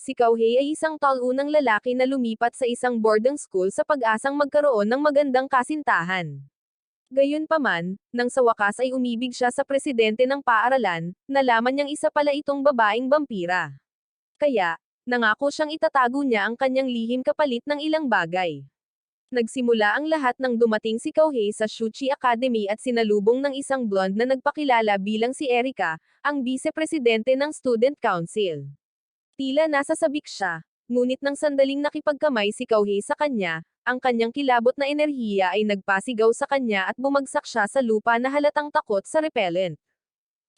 Si Kauhei ay isang taunang lalaki na lumipat sa isang boarding school sa pag-asang magkaroon ng magandang kasintahan. Gayunpaman, nang sa wakas ay umibig siya sa presidente ng paaralan, nalaman niyang isa pala itong babaeng vampira. Kaya, nangako siyang itatago niya ang kanyang lihim kapalit ng ilang bagay. Nagsimula ang lahat nang dumating si Kauhei sa Shuchi Academy at sinalubong ng isang blonde na nagpakilala bilang si Erika, ang vice-presidente ng Student Council. Tila nasasabik siya, ngunit nang sandaling nakipagkamay si Kauhei sa kanya, ang kanyang kilabot na enerhiya ay nagpasigaw sa kanya at bumagsak siya sa lupa na halatang takot sa repellent.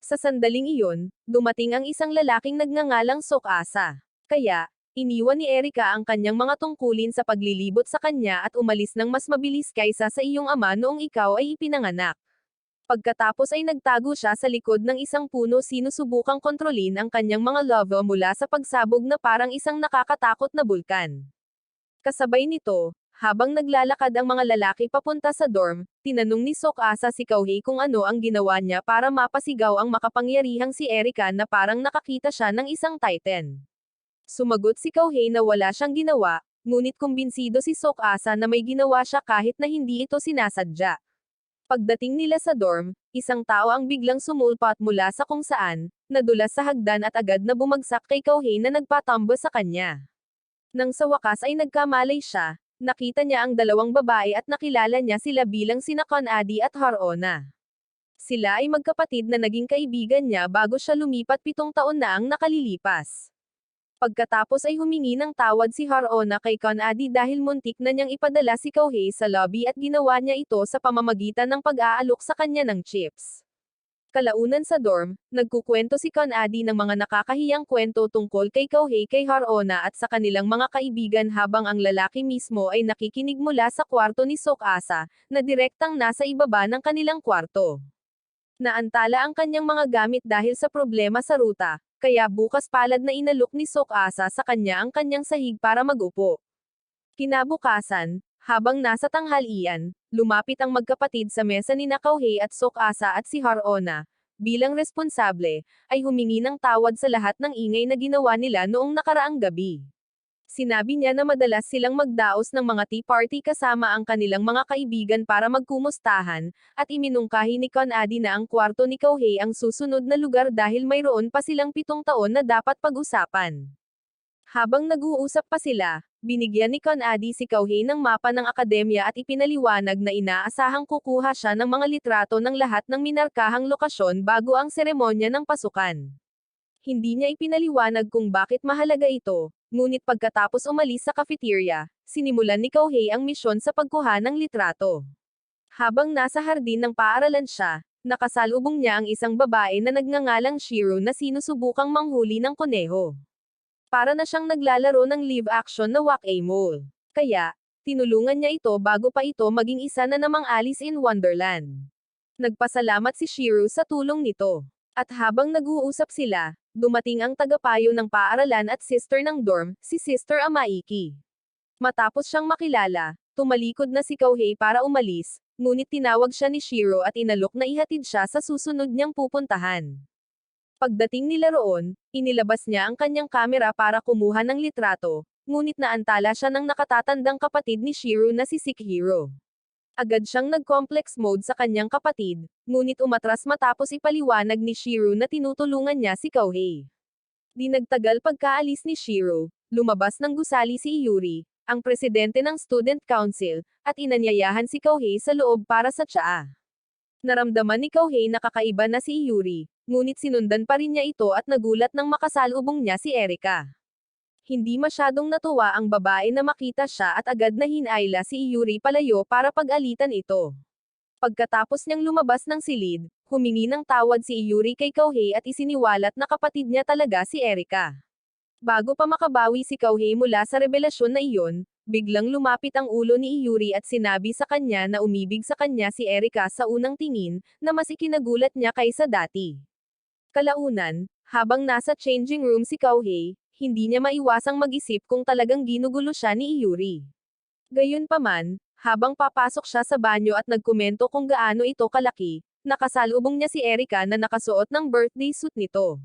Sa sandaling iyon, dumating ang isang lalaking nagngangalang Sok-asa. Kaya, iniwan ni Erika ang kanyang mga tungkulin sa paglilibot sa kanya at umalis ng mas mabilis kaysa sa iyong ama noong ikaw ay ipinanganak. Pagkatapos ay nagtago siya sa likod ng isang puno sinusubukang kontrolin ang kanyang mga lava mula sa pagsabog na parang isang nakakatakot na bulkan. Kasabay nito, habang naglalakad ang mga lalaki papunta sa dorm, tinanong ni Sok-asa si Kauhei kung ano ang ginawa niya para mapasigaw ang makapangyarihang si Erika na parang nakakita siya ng isang titan. Sumagot si Kauhei na wala siyang ginawa, ngunit kumbinsido si Sok-asa na may ginawa siya kahit na hindi ito sinasadya. Pagdating nila sa dorm, isang tao ang biglang sumulpat mula sa kung saan, nadulas sa hagdan at agad na bumagsak kay Kauhei na nagpatambo sa kanya. Nang sa wakas ay nagkamalay siya, nakita niya ang dalawang babae at nakilala niya sila bilang sina Kanadi at Harona. Sila ay magkapatid na naging kaibigan niya bago siya lumipat 7 taon na ang nakalilipas. Pagkatapos ay humingi ng tawad si Harona kay Kanadi dahil muntik na niyang ipadala si Kauhei sa lobby at ginawa niya ito sa pamamagitan ng pag-aalok sa kanya ng chips. Kalaunan sa dorm, nagkukwento si Kanadi ng mga nakakahiyang kwento tungkol kay Kauhei kay Harona at sa kanilang mga kaibigan habang ang lalaki mismo ay nakikinig mula sa kwarto ni Sok-asa, na direktang nasa ibaba ng kanilang kwarto. Naantala ang kanyang mga gamit dahil sa problema sa ruta, kaya bukas palad na inalok ni Sok-asa sa kanya ang kanyang sahig para mag-upo. Kinabukasan, habang nasa tanghalian, lumapit ang magkapatid sa mesa ni Kauhei at Sok-asa at si Harona. Bilang responsable, ay humingi ng tawad sa lahat ng ingay na ginawa nila noong nakaraang gabi. Sinabi niya na madalas silang magdaos ng mga tea party kasama ang kanilang mga kaibigan para magkumustahan, at iminungkahi ni Kanadi na ang kwarto ni Kauhei ang susunod na lugar dahil mayroon pa silang 7 taon na dapat pag-usapan. Habang nag-uusap pa sila, binigyan ni Kanadi si Kauhei ng mapa ng akademya at ipinaliwanag na inaasahang kukuha siya ng mga litrato ng lahat ng minarkahang lokasyon bago ang seremonya ng pasukan. Hindi niya ipinaliwanag kung bakit mahalaga ito, ngunit pagkatapos umalis sa cafeteria, sinimulan ni Kauhei ang misyon sa pagkuha ng litrato. Habang nasa hardin ng paaralan siya, nakasalubong niya ang isang babae na nagngangalang Shiro na sinusubukang manghuli ng kuneho. Para na siyang naglalaro ng live action na Whack-A-Mole. Kaya, tinulungan niya ito bago pa ito maging isa na namang Alice in Wonderland. Nagpasalamat si Shiro sa tulong nito. At habang nag-uusap sila, dumating ang tagapayo ng paaralan at sister ng dorm, si Sister Amaiki. Matapos siyang makilala, tumalikod na si Kauhei para umalis, ngunit tinawag siya ni Shiro at inalok na ihatid siya sa susunod niyang pupuntahan. Pagdating nila roon, inilabas niya ang kanyang kamera para kumuha ng litrato, ngunit naantala siya ng nakatatandang kapatid ni Shiro na si Sekihiro. Agad siyang nag-complex mode sa kanyang kapatid, ngunit umatras matapos ipaliwanag ni Shiro na tinutulungan niya si Kauhei. Di nagtagal pagkaalis ni Shiro, lumabas ng gusali si Yuri, ang presidente ng Student Council, at inanyayahan si Kauhei sa loob para sa tsaa. Naramdaman ni Kauhei na kakaiba na si Yuri, ngunit sinundan pa rin niya ito at nagulat nang makasalubong niya si Erika. Hindi masyadong natuwa ang babae na makita siya at agad na hinayla si Yuri palayo para pag-alitan ito. Pagkatapos niyang lumabas ng silid, humingi ng tawad si Yuri kay Kauhei at isiniwalat na kapatid niya talaga si Erika. Bago pa makabawi si Kauhei mula sa revelasyon na iyon, biglang lumapit ang ulo ni Yuri at sinabi sa kanya na umibig sa kanya si Erika sa unang tingin, na mas ikinagulat niya kaysa dati. Kalaunan, habang nasa changing room si Kauhei, hindi niya maiwasang mag-isip kung talagang ginugulo siya ni Yuri. Gayunpaman, habang papasok siya sa banyo at nagkomento kung gaano ito kalaki, nakasalubong niya si Erika na nakasuot ng birthday suit nito.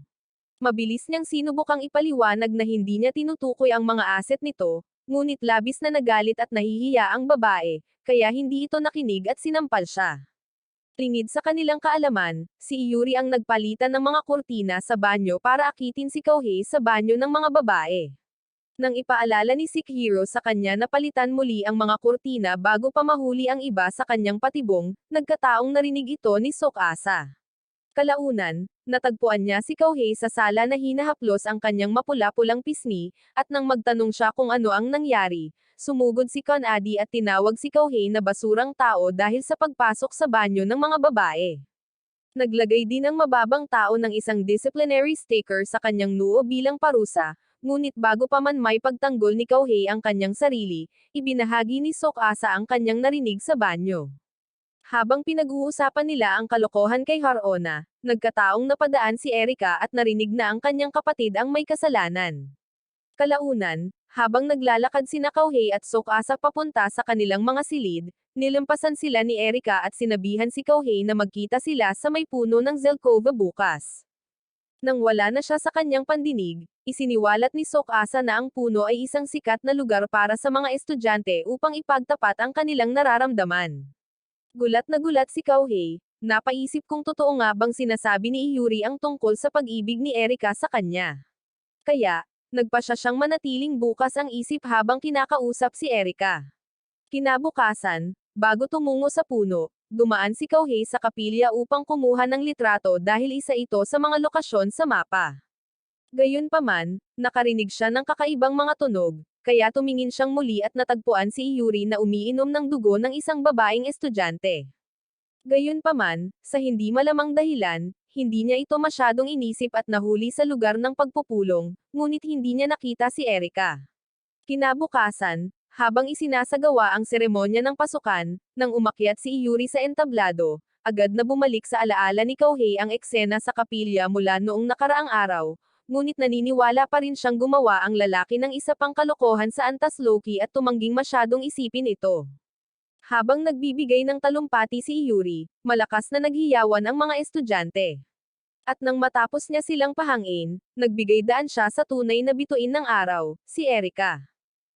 Mabilis niyang sinubukang ipaliwanag na hindi niya tinutukoy ang mga asset nito, ngunit labis na nagalit at nahihiya ang babae, kaya hindi ito nakinig at sinampal siya. Lingid sa kanilang kaalaman, si Yuri ang nagpalitan ng mga kurtina sa banyo para akitin si Kouhei sa banyo ng mga babae. Nang ipaalala ni Sekihiro sa kanya na palitan muli ang mga kurtina bago pa mahuli ang iba sa kanyang patibong, nagkataong narinig ito ni Tsukasa. Kalaunan, natagpuan niya si Kouhei sa sala na hinahaplos ang kanyang mapula-pulang pisngi, at nang magtanong siya kung ano ang nangyari, sumugod si Konadi at tinawag si Kouhei na basurang tao dahil sa pagpasok sa banyo ng mga babae. Naglagay din ang mababang tao ng isang disciplinary sticker sa kanyang noo bilang parusa, ngunit bago pa man may pagtanggol ni Kouhei ang kanyang sarili, ibinahagi ni Tsukasa ang kanyang narinig sa banyo. Habang pinag-uusapan nila ang kalokohan kay Harona, nagkataong napadaan si Erika at narinig na ang kanyang kapatid ang may kasalanan. Kalaunan, habang naglalakad sina Kouhei at Tsukasa papunta sa kanilang mga silid, nilampasan sila ni Erika at sinabihan si Kouhei na magkita sila sa may puno ng Zelkova bukas. Nang wala na siya sa kanyang pandinig, isiniwalat ni Tsukasa na ang puno ay isang sikat na lugar para sa mga estudyante upang ipagtapat ang kanilang nararamdaman. Gulat na gulat si Kouhei, napaisip kung totoo nga bang sinasabi ni Yuri ang tungkol sa pag-ibig ni Erika sa kanya. Kaya, nagpasya siyang manatiling bukas ang isip habang kinakausap si Erika. Kinabukasan, bago tumungo sa puno, dumaan si Kouhei sa kapilya upang kumuha ng litrato dahil isa ito sa mga lokasyon sa mapa. Gayunpaman, nakarinig siya ng kakaibang mga tunog, kaya tumingin siyang muli at natagpuan si Yuri na umiinom ng dugo ng isang babaeng estudyante. Gayunpaman, sa hindi malamang dahilan, hindi niya ito masyadong inisip at nahuli sa lugar ng pagpupulong, ngunit hindi niya nakita si Erika. Kinabukasan, habang isinasagawa ang seremonya ng pasukan, nang umakyat si Yuri sa entablado, agad na bumalik sa alaala ni Kouhei ang eksena sa kapilya mula noong nakaraang araw, ngunit naniniwala pa rin siyang gumawa ang lalaki ng isa pang kalokohan sa antas Loki at tumangging masyadong isipin ito. Habang nagbibigay ng talumpati si Yuri, malakas na naghiyawan ang mga estudyante. At nang matapos niya silang pahangin, nagbigay daan siya sa tunay na bituin ng araw, si Erika.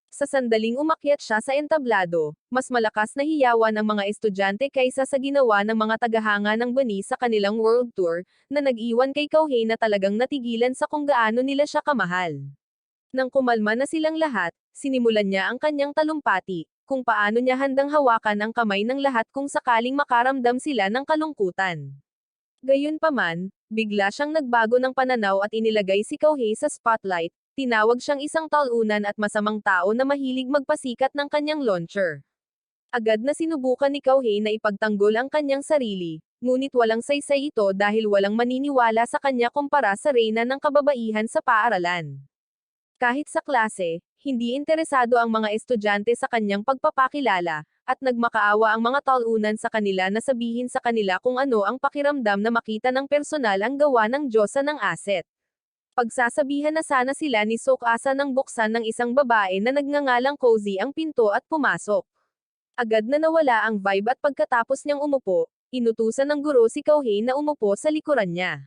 Sa sandaling umakyat siya sa entablado, mas malakas na hiyawan ang mga estudyante kaysa sa ginawa ng mga tagahanga ng bani sa kanilang world tour, na nag-iwan kay Kouhei na talagang natigilan sa kung gaano nila siya kamahal. Nang kumalma na silang lahat, sinimulan niya ang kanyang talumpati, kung paano niya handang hawakan ang kamay ng lahat kung sakaling makaramdam sila ng kalungkutan. Gayunpaman, bigla siyang nagbago ng pananaw at inilagay si Kouhei sa spotlight. Tinawag siyang isang talunan at masamang tao na mahilig magpasikat ng kanyang launcher. Agad na sinubukan ni Kouhei na ipagtanggol ang kanyang sarili, ngunit walang saysay ito dahil walang maniniwala sa kanya kumpara sa reyna ng kababaihan sa paaralan. Kahit sa klase, hindi interesado ang mga estudyante sa kanyang pagpapakilala, at nagmakaawa ang mga talunan sa kanila na sabihin sa kanila kung ano ang pakiramdam na makita ng personal ang gawa ng Diyosa ng asset. Pagsasabihan na sana sila ni Tsukasa nang buksan ng isang babae na nagngangalang Cozy ang pinto at pumasok. Agad na nawala ang vibe at pagkatapos niyang umupo, inutusan ng guro si Kouhei na umupo sa likuran niya.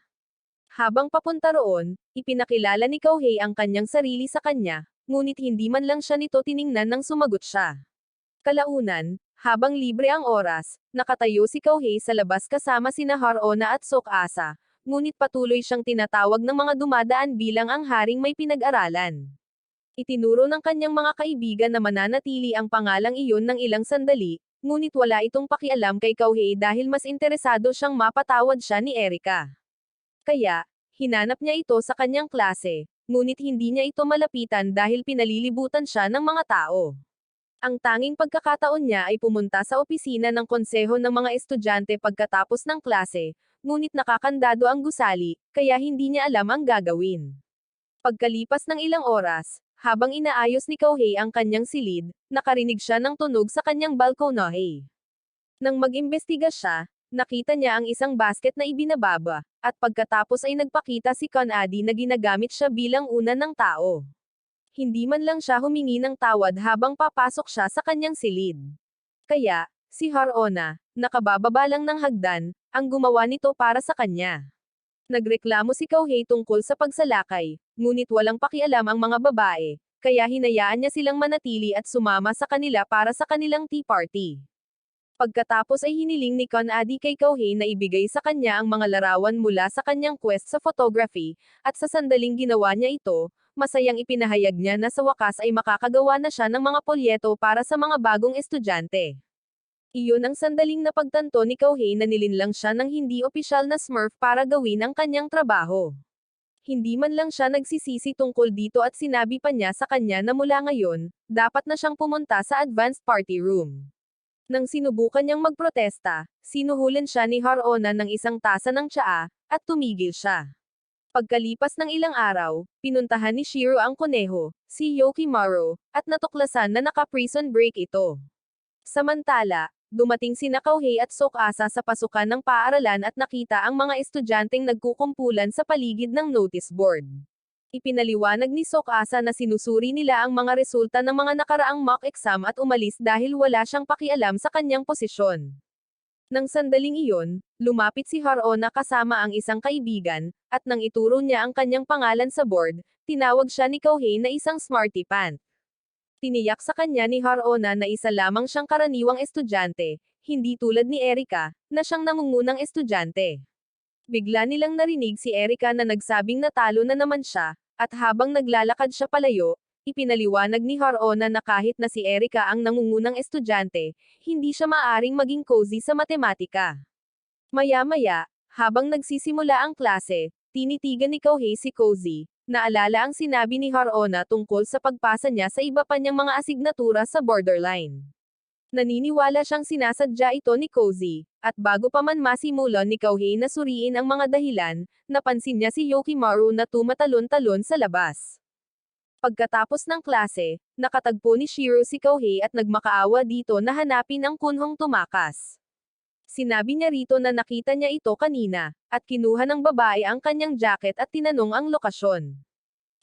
Habang papunta roon, ipinakilala ni Kouhei ang kanyang sarili sa kanya, ngunit hindi man lang siya nito tiningnan nang sumagot siya. Kalaunan, habang libre ang oras, nakatayo si Kouhei sa labas kasama sina Harona at Tsukasa, ngunit patuloy siyang tinatawag ng mga dumadaan bilang ang haring may pinag-aralan. Itinuro ng kanyang mga kaibigan na mananatili ang pangalang iyon ng ilang sandali, ngunit wala itong pakialam kay Kouhei dahil mas interesado siyang mapatawad siya ni Erika. Kaya, hinanap niya ito sa kanyang klase, ngunit hindi niya ito malapitan dahil pinalilibutan siya ng mga tao. Ang tanging pagkakataon niya ay pumunta sa opisina ng konseho ng mga estudyante pagkatapos ng klase, ngunit nakakandado ang gusali, kaya hindi niya alam ang gagawin. Pagkalipas ng ilang oras, habang inaayos ni Kouhei ang kanyang silid, nakarinig siya ng tunog sa kanyang balkonahe. Nang mag-imbestiga siya, nakita niya ang isang basket na ibinababa, at pagkatapos ay nagpakita si Konadi na ginagamit siya bilang unan ng tao. Hindi man lang siya humingi ng tawad habang papasok siya sa kanyang silid. Kaya, si Harona, nakabababa lang ng hagdan, ang gumawa nito para sa kanya. Nagreklamo si Kauhei tungkol sa pagsalakay, ngunit walang pakialam ang mga babae, kaya hinayaan niya silang manatili at sumama sa kanila para sa kanilang tea party. Pagkatapos ay hiniling ni Conady kay Kauhei na ibigay sa kanya ang mga larawan mula sa kanyang quest sa photography, at sa sandaling ginawa niya ito, masayang ipinahayag niya na sa wakas ay makakagawa na siya ng mga polyeto para sa mga bagong estudyante. Iyon ang sandaling napagtanto ni Kauhei na nilinlang siya ng hindi opisyal na Smurf para gawin ang kanyang trabaho. Hindi man lang siya nagsisisi tungkol dito at sinabi pa niya sa kanya na mula ngayon, dapat na siyang pumunta sa advanced party room. Nang sinubukan niyang magprotesta, sinuhulan siya ni Harona ng isang tasa ng tsaa, at tumigil siya. Pagkalipas ng ilang araw, pinuntahan ni Shiro ang kuneho, si Yokimaro, at natuklasan na naka-prison break ito. Samantala, dumating sina Kauhei at Tsukasa sa pasukan ng paaralan at nakita ang mga estudyanteng nagkukumpulan sa paligid ng notice board. Ipinaliwanag ni Tsukasa na sinusuri nila ang mga resulta ng mga nakaraang mock exam at umalis dahil wala siyang pakialam sa kanyang posisyon. Nang sandaling iyon, lumapit si Harona kasama ang isang kaibigan, at nang ituro niya ang kanyang pangalan sa board, tinawag siya ni Kauhei na isang smarty pant. Tiniyak sa kanya ni Harona na isa lamang siyang karaniwang estudyante, hindi tulad ni Erika, na siyang nangungunang estudyante. Bigla nilang narinig si Erika na nagsabing natalo na naman siya, at habang naglalakad siya palayo, ipinaliwanag ni Harona na kahit na si Erika ang nangungunang estudyante, hindi siya maaring maging cozy sa matematika. Maya-maya, habang nagsisimula ang klase, tinitigan ni Kauhei si Cozy. Naalala ang sinabi ni Harona tungkol sa pagpasa niya sa iba pa niyang mga asignatura sa borderline. Naniniwala siyang sinasadya ito ni Cozy, at bago pa man masimulan ni Kauhei na suriin ang mga dahilan, napansin niya si Yokimaru na tumatalon-talon sa labas. Pagkatapos ng klase, nakatagpo ni Shiro si Kauhei at nagmakaawa dito na hanapin ang kunhong tumakas. Sinabi niya rito na nakita niya ito kanina, at kinuha ng babae ang kanyang jacket at tinanong ang lokasyon.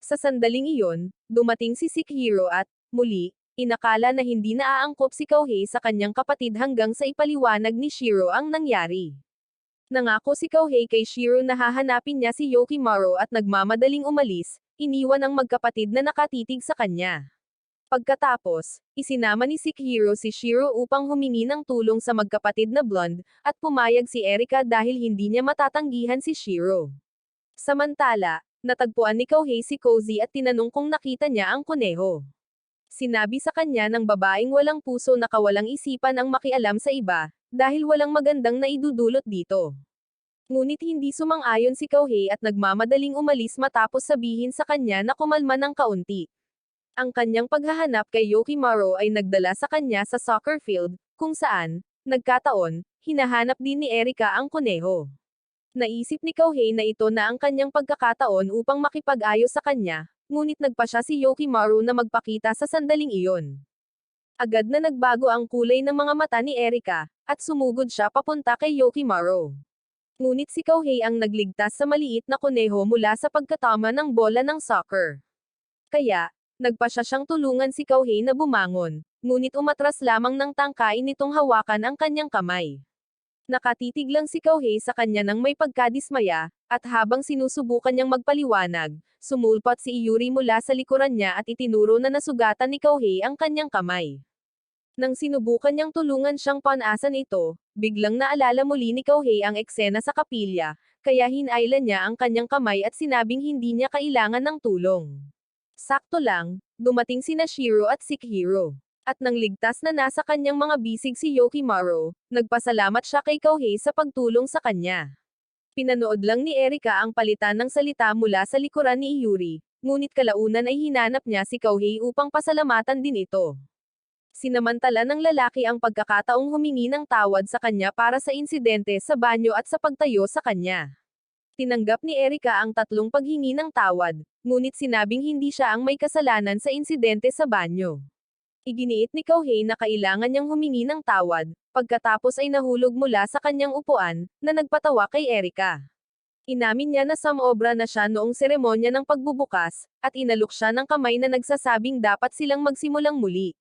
Sa sandaling iyon, dumating si Sekihiro at, muli, inakala na hindi naaangkop si Kauhei sa kanyang kapatid hanggang sa ipaliwanag ni Shiro ang nangyari. Nangako si Kauhei kay Shiro na hahanapin niya si Yokimaru at nagmamadaling umalis, iniwan ang magkapatid na nakatitig sa kanya. Pagkatapos, isinama ni Sekihiro si Shiro upang humingi ng tulong sa magkapatid na blonde, at pumayag si Erika dahil hindi niya matatanggihan si Shiro. Samantala, natagpuan ni Kauhei si Cozy at tinanong kung nakita niya ang kuneho. Sinabi sa kanya ng babaeng walang puso na kawalang isipan ang makialam sa iba, dahil walang magandang naidudulot dito. Ngunit hindi sumang-ayon si Kauhei at nagmamadaling umalis matapos sabihin sa kanya na kumalma ng kaunti. Ang kanyang paghahanap kay Yokimaru ay nagdala sa kanya sa soccer field, kung saan, nagkataon, hinahanap din ni Erika ang kuneho. Naisip ni Kauhei na ito na ang kanyang pagkakataon upang makipag-ayos sa kanya, ngunit nagpa siya si Yokimaru na magpakita sa sandaling iyon. Agad na nagbago ang kulay ng mga mata ni Erika, at sumugod siya papunta kay Yokimaru. Ngunit si Kauhei ang nagligtas sa maliit na kuneho mula sa pagkatama ng bola ng soccer. Kaya, nagpa siya siyang tulungan si Kauhei na bumangon, ngunit umatras lamang ng tangkain nitong hawakan ang kanyang kamay. Nakatitig lang si Kauhei sa kanya nang may pagkadismaya, at habang sinusubukan niyang magpaliwanag, sumulpot si Iyuri mula sa likuran niya at itinuro na nasugatan ni Kauhei ang kanyang kamay. Nang sinubukan niyang tulungan siyang panasan ito, biglang naalala muli ni Kauhei ang eksena sa kapilya, kaya hinailan niya ang kanyang kamay at sinabing hindi niya kailangan ng tulong. Sakto lang, dumating sina Shiro at Sekihiro. At nang ligtas na nasa kanyang mga bisig si Yokimaru, nagpasalamat siya kay Kauhei sa pagtulong sa kanya. Pinanood lang ni Erika ang palitan ng salita mula sa likuran ni Iyuri, ngunit kalaunan ay hinanap niya si Kauhei upang pasalamatan din ito. Sinamantala ng lalaki ang pagkakataong humingi ng tawad sa kanya para sa insidente sa banyo at sa pagtayo sa kanya. Tinanggap ni Erika ang tatlong paghingi ng tawad, ngunit sinabing hindi siya ang may kasalanan sa insidente sa banyo. Iginiit ni Kauhei na kailangan niyang humingi ng tawad, pagkatapos ay nahulog mula sa kanyang upuan, na nagpatawa kay Erika. Inamin niya na sumobra na siya noong seremonya ng pagbubukas, at inalok siya ng kamay na nagsasabing dapat silang magsimulang muli.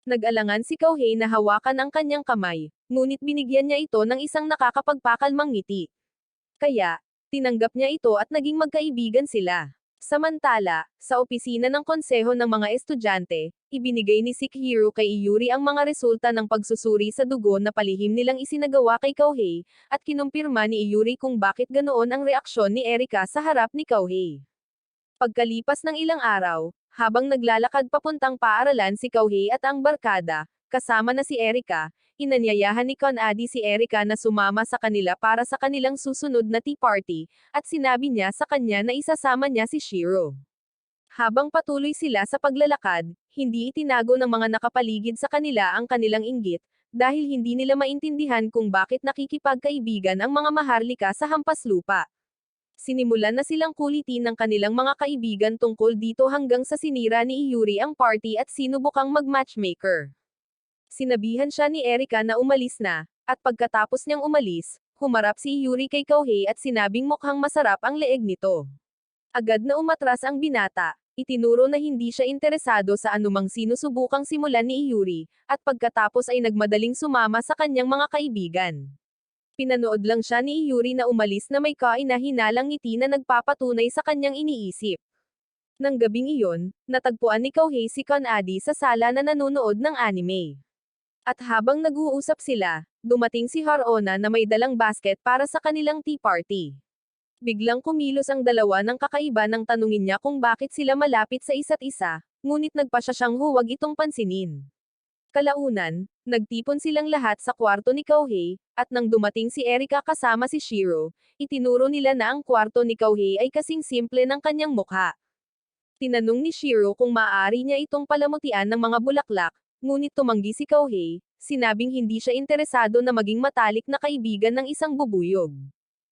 Nag-alangan si Kauhei na hawakan ang kanyang kamay, ngunit binigyan niya ito ng isang nakakapagpakalmang ngiti. Kaya, Tinanggap niya ito at naging magkaibigan sila. Samantala, sa opisina ng konseho ng mga estudyante, ibinigay ni Sekihiro kay Iyuri ang mga resulta ng pagsusuri sa dugo na palihim nilang isinagawa kay Kouhei, at kinumpirma ni Iyuri kung bakit ganoon ang reaksyon ni Erika sa harap ni Kouhei. Pagkalipas ng ilang araw, habang naglalakad papuntang paaralan si Kouhei at ang barkada, kasama na si Erika, inanyayahan ni Conady si Erika na sumama sa kanila para sa kanilang susunod na tea party, at sinabi niya sa kanya na isasama niya si Shiro. Habang patuloy sila sa paglalakad, hindi itinago ng mga nakapaligid sa kanila ang kanilang inggit, dahil hindi nila maintindihan kung bakit nakikipagkaibigan ang mga maharlika sa hampas lupa. Sinimulan na silang kulitin ng kanilang mga kaibigan tungkol dito hanggang sa sinira ni Iyuri ang party at sinubukang mag-matchmaker. Sinabihan siya ni Erika na umalis na, at pagkatapos niyang umalis, humarap si Iyuri kay Kouhei at sinabing mukhang masarap ang leeg nito. Agad na umatras ang binata, itinuro na hindi siya interesado sa anumang sinusubukang simulan ni Iyuri, at pagkatapos ay nagmadaling sumama sa kanyang mga kaibigan. Pinanood lang siya ni Iyuri na umalis na may kaina-hinalang ngiti na nagpapatunay sa kanyang iniisip. Nang gabing iyon, natagpuan ni Kouhei si Conady sa sala na nanonood ng anime. At habang nag-uusap sila, dumating si Harona na may dalang basket para sa kanilang tea party. Biglang kumilos ang dalawa ng kakaiba nang tanungin niya kung bakit sila malapit sa isa't isa, ngunit nagpa siya siyang huwag itong pansinin. Kalaunan, nagtipon silang lahat sa kwarto ni Kouhei, at nang dumating si Erika kasama si Shiro, itinuro nila na ang kwarto ni Kouhei ay kasing simple ng kanyang mukha. Tinanong ni Shiro kung maaari niya itong palamutian ng mga bulaklak, ngunit tumanggi si Kouhei, sinabing hindi siya interesado na maging matalik na kaibigan ng isang bubuyog.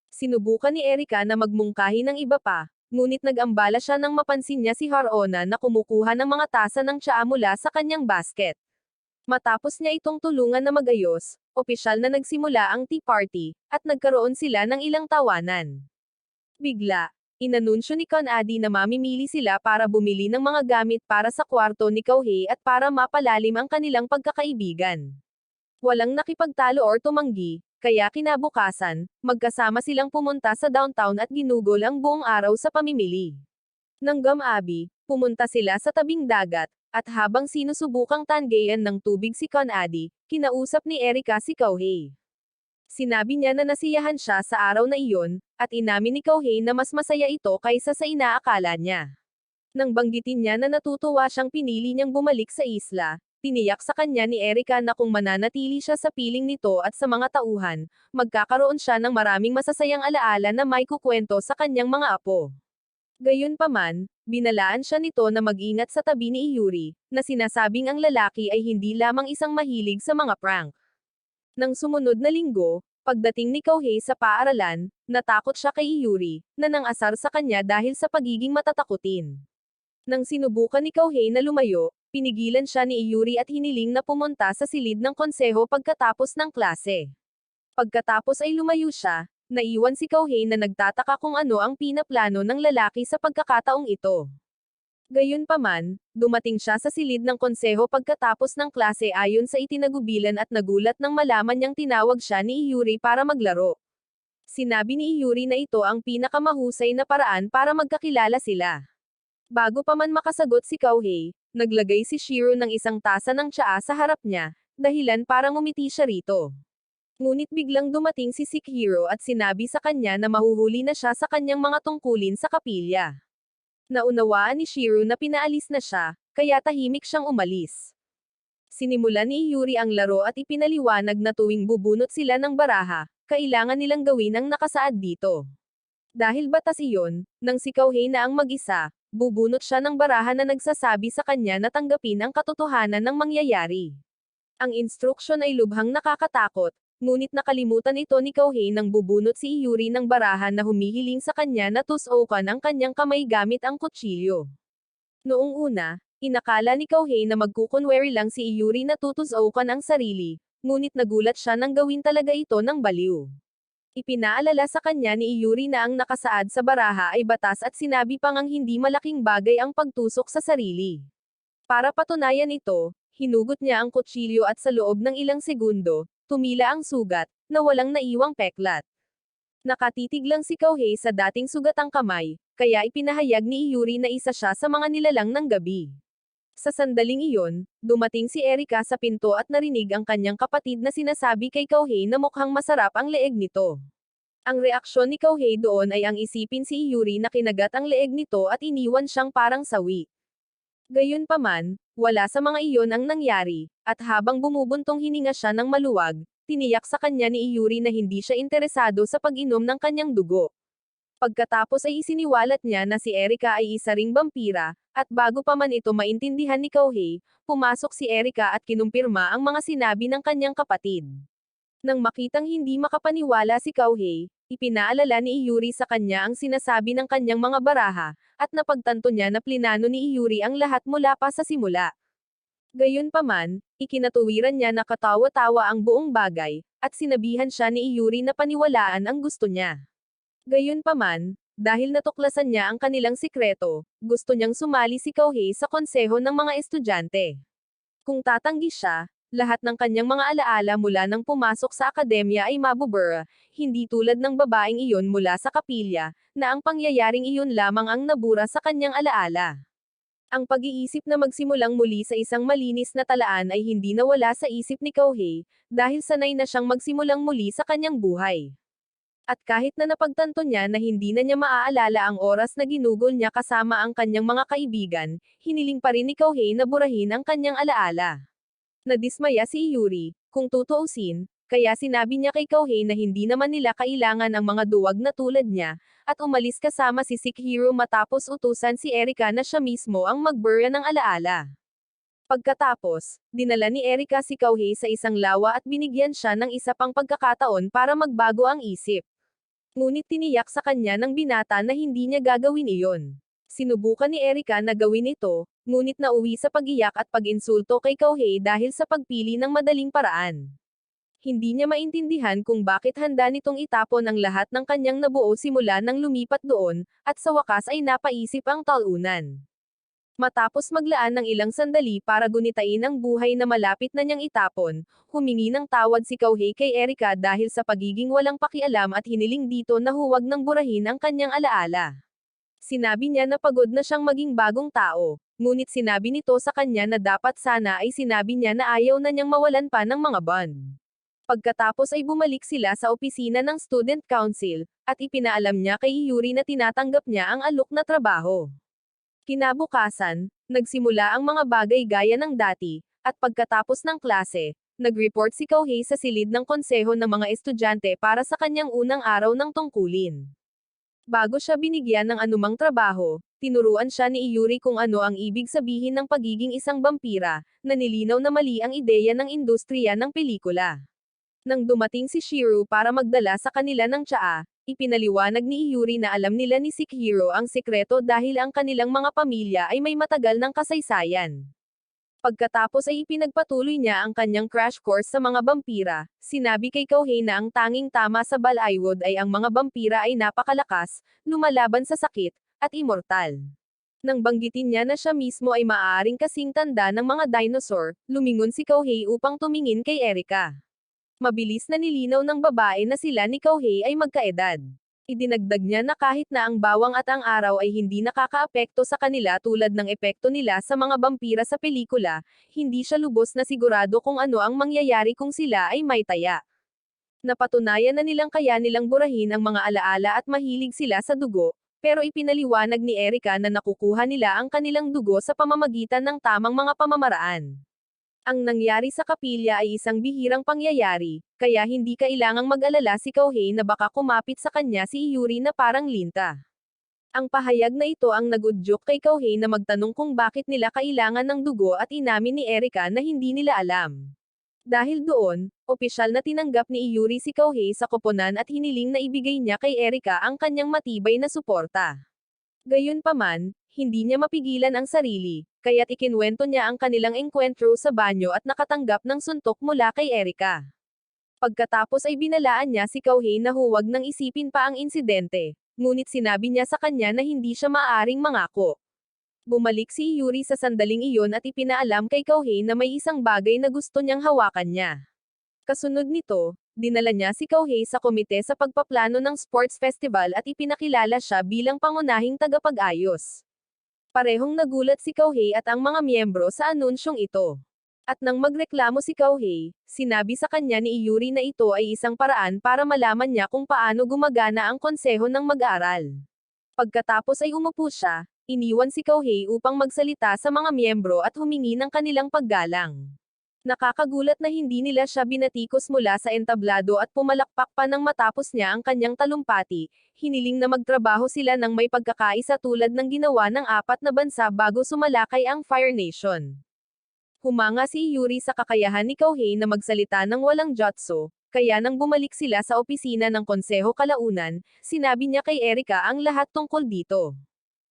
Sinubukan ni Erika na magmungkahi ng iba pa, ngunit nag-ambala siya nang mapansin niya si Harona na kumukuha ng mga tasa ng tsaa mula sa kanyang basket. Matapos niya itong tulungan na magayos, opisyal na nagsimula ang tea party, at nagkaroon sila ng ilang tawanan. Bigla, inanunsyo ni Conady na mamimili sila para bumili ng mga gamit para sa kwarto ni Kouhei at para mapalalim ang kanilang pagkakaibigan. Walang nakipagtalo or tumanggi, kaya kinabukasan, magkasama silang pumunta sa downtown at ginugol ang buong araw sa pamimili. Nang gamabi, pumunta sila sa tabing dagat, at habang sinusubukang tanggayan ng tubig si Conady, kinausap ni Erika si Kouhei. Sinabi niya na nasiyahan siya sa araw na iyon, at inamin ni Kouhei na mas masaya ito kaysa sa inaakala niya. Nang banggitin niya na natutuwa siyang pinili niyang bumalik sa isla, tiniyak sa kanya ni Erika na kung mananatili siya sa piling nito at sa mga tauhan, magkakaroon siya ng maraming masasayang alaala na may kukwento sa kanyang mga apo. Gayunpaman, binalaan siya nito na mag-ingat sa tabi ni Iyuri, na sinasabing ang lalaki ay hindi lamang isang mahilig sa mga prank. Nang sumunod na linggo, pagdating ni Kouhei sa paaralan, natakot siya kay Iyuri, na nang-asar sa kanya dahil sa pagiging matatakutin. Nang sinubukan ni Kouhei na lumayo, pinigilan siya ni Iyuri at hiniling na pumunta sa silid ng konseho pagkatapos ng klase. Pagkatapos ay lumayo siya, naiwan si Kouhei na nagtataka kung ano ang pinaplano ng lalaki sa pagkakataong ito. Gayunpaman, dumating siya sa silid ng konseho pagkatapos ng klase ayon sa itinagubilan at nagulat nang malaman niyang tinawag siya ni Iyuri para maglaro. Sinabi ni Iyuri na ito ang pinakamahusay na paraan para magkakilala sila. Bago pa man makasagot si Kouhei, naglagay si Shiro ng isang tasa ng tsaa sa harap niya, dahilan para ngumiti siya rito. Ngunit biglang dumating si Sekihiro at sinabi sa kanya na mahuhuli na siya sa kanyang mga tungkulin sa kapilya. Naunawaan ni Shiro na pinaalis na siya, kaya tahimik siyang umalis. Sinimulan ni Iyuri ang laro at ipinaliwanag na tuwing bubunot sila ng baraha, kailangan nilang gawin ang nakasaad dito. Dahil batas iyon, nang si Kouhei na ang mag-isa, bubunot siya ng baraha na nagsasabi sa kanya na tanggapin ang katotohanan ng mangyayari. Ang instruksyon ay lubhang nakakatakot, ngunit nakalimutan ito ni Kouhei nang bubunot si Iyuri ng barahan na humihiling sa kanya na tusukan ang kanyang kamay gamit ang kutsilyo. Noong una, inakala ni Kouhei na magkukunwari lang si Iyuri na tutusukan ang sarili, ngunit nagulat siya nang gawin talaga ito ng baliw. Ipinaalala sa kanya ni Iyuri na ang nakasaad sa baraha ay batas at sinabi pang ang hindi malaking bagay ang pagtusok sa sarili. Para patunayan ito, hinugot niya ang kutsilyo at sa loob ng ilang segundo, tumila ang sugat, na walang naiwang peklat. Nakatitig lang si Kouhei sa dating sugatang kamay, kaya ipinahayag ni Yuri na isa siya sa mga nilalang ng gabi. Sa sandaling iyon, dumating si Erika sa pinto at narinig ang kanyang kapatid na sinasabi kay Kouhei na mukhang masarap ang leeg nito. Ang reaksyon ni Kouhei doon ay ang isipin si Yuri na kinagat ang leeg nito at iniwan siyang parang sawi. Gayunpaman, wala sa mga iyon ang nangyari, at habang bumubuntong hininga siya ng maluwag, tiniyak sa kanya ni Yuri na hindi siya interesado sa pag-inom ng kanyang dugo. Pagkatapos ay isiniwalat niya na si Erika ay isa ring vampira, at bago pa man ito maintindihan ni Kouhei, pumasok si Erika at kinumpirma ang mga sinabi ng kanyang kapatid. Nang makitang hindi makapaniwala si Kouhei, ipinaalala ni Yuri sa kanya ang sinasabi ng kanyang mga baraha, at napagtanto niya na plinano ni Yuri ang lahat mula pa sa simula. Gayunpaman, ikinatuwiran niya na katawa-tawa ang buong bagay, at sinabihan siya ni Yuri na paniwalaan ang gusto niya. Gayunpaman, dahil natuklasan niya ang kanilang sikreto, gusto niyang sumali si Kouhei sa konseho ng mga estudyante. Kung tatanggi siya, lahat ng kanyang mga alaala mula nang pumasok sa akademya ay mabubura, hindi tulad ng babaeng iyon mula sa kapilya, na ang pangyayaring iyon lamang ang nabura sa kanyang alaala. Ang pag-iisip na magsimulang muli sa isang malinis na talaan ay hindi nawala sa isip ni Kouhei, dahil sanay na siyang magsimulang muli sa kanyang buhay. At kahit na napagtanto niya na hindi na niya maaalala ang oras na ginugol niya kasama ang kanyang mga kaibigan, hiniling pa rin ni Kouhei na burahin ang kanyang alaala. Nadismaya si Yuri, kung tutuusin, kaya sinabi niya kay Kouhei na hindi naman nila kailangan ang mga duwag na tulad niya, at umalis kasama si Sekihiro matapos utusan si Erika na siya mismo ang magbura ng alaala. Pagkatapos, dinala ni Erika si Kouhei sa isang lawa at binigyan siya ng isa pang pagkakataon para magbago ang isip. Ngunit tiniyak sa kanya ng binata na hindi niya gagawin iyon. Sinubukan ni Erika na gawin ito, ngunit nauwi sa pag-iyak at pag-insulto kay Kouhei dahil sa pagpili ng madaling paraan. Hindi niya maintindihan kung bakit handa nitong itapon ang lahat ng kanyang nabuo simula nang lumipat doon, at sa wakas ay napaisip ang talunan. Matapos maglaan ng ilang sandali para gunitain ang buhay na malapit na niyang itapon, humingi ng tawad si Kouhei kay Erika dahil sa pagiging walang pakialam at hiniling dito na huwag nang burahin ang kanyang alaala. Sinabi niya na pagod na siyang maging bagong tao, ngunit sinabi nito sa kanya na dapat sana ay sinabi niya na ayaw na niyang mawalan pa ng mga bond. Pagkatapos ay bumalik sila sa opisina ng Student Council, at ipinaalam niya kay Yuri na tinatanggap niya ang alok na trabaho. Kinabukasan, nagsimula ang mga bagay gaya ng dati, at pagkatapos ng klase, nag-report si Kouhei sa silid ng konseho ng mga estudyante para sa kanyang unang araw ng tungkulin. Bago siya binigyan ng anumang trabaho, tinuruan siya ni Yuri kung ano ang ibig sabihin ng pagiging isang vampira, na nilinaw na mali ang ideya ng industriya ng pelikula. Nang dumating si Shiro para magdala sa kanila ng tsaa, ipinaliwanag ni Yuri na alam nila ni Sekihiro ang sikreto dahil ang kanilang mga pamilya ay may matagal ng kasaysayan. Pagkatapos ay ipinagpatuloy niya ang kanyang crash course sa mga vampira, sinabi kay Kouhei na ang tanging tama sa Balaywod ay ang mga vampira ay napakalakas, lumalaban sa sakit, at immortal. Nang banggitin niya na siya mismo ay maaaring kasing tanda ng mga dinosaur, lumingon si Kouhei upang tumingin kay Erika. Mabilis na nilinaw ng babae na sila ni Kouhei ay magkaedad. Idinagdag niya na kahit na ang bawang at ang araw ay hindi nakakaapekto sa kanila tulad ng epekto nila sa mga vampira sa pelikula, hindi siya lubos na sigurado kung ano ang mangyayari kung sila ay may taya. Napatunayan na nilang kaya nilang burahin ang mga alaala at mahilig sila sa dugo, pero ipinaliwanag ni Erika na nakukuha nila ang kanilang dugo sa pamamagitan ng tamang mga pamamaraan. Ang nangyari sa kapilya ay isang bihirang pangyayari, kaya hindi kailangang mag-alala si Kouhei na baka kumapit sa kanya si Yuri na parang linta. Ang pahayag na ito ang nagudyok kay Kouhei na magtanong kung bakit nila kailangan ng dugo at inamin ni Erika na hindi nila alam. Dahil doon, opisyal na tinanggap ni Yuri si Kouhei sa koponan at hiniling na ibigay niya kay Erika ang kanyang matibay na suporta. Gayunpaman, hindi niya mapigilan ang sarili, kaya't ikinwento niya ang kanilang engkwentro sa banyo at nakatanggap ng suntok mula kay Erika. Pagkatapos ay binalaan niya si Kouhei na huwag nang isipin pa ang insidente, ngunit sinabi niya sa kanya na hindi siya maaaring mangako. Bumalik si Yuri sa sandaling iyon at ipinaalam kay Kouhei na may isang bagay na gusto niyang hawakan niya. Kasunod nito, Dinala niya si Kauhei sa komite sa pagpaplano ng sports festival at ipinakilala siya bilang pangunahing tagapag-ayos. Parehong nagulat si Kauhei at ang mga miyembro sa anunsyong ito. At nang magreklamo si Kauhei, sinabi sa kanya ni Iyuri na ito ay isang paraan para malaman niya kung paano gumagana ang konseho ng mag-aaral. Pagkatapos ay umupo siya, iniwan si Kauhei upang magsalita sa mga miyembro at humingi ng kanilang paggalang. Nakakagulat na hindi nila siya binatikos mula sa entablado at pumalakpak pa nang matapos niya ang kanyang talumpati, hiniling na magtrabaho sila ng may pagkakaisa tulad ng ginawa ng 4 na bansa bago sumalakay ang Fire Nation. Humanga si Yuri sa kakayahan ni Kauhei na magsalita ng walang jutsu, kaya nang bumalik sila sa opisina ng Konseho Kalaunan, sinabi niya kay Erika ang lahat tungkol dito.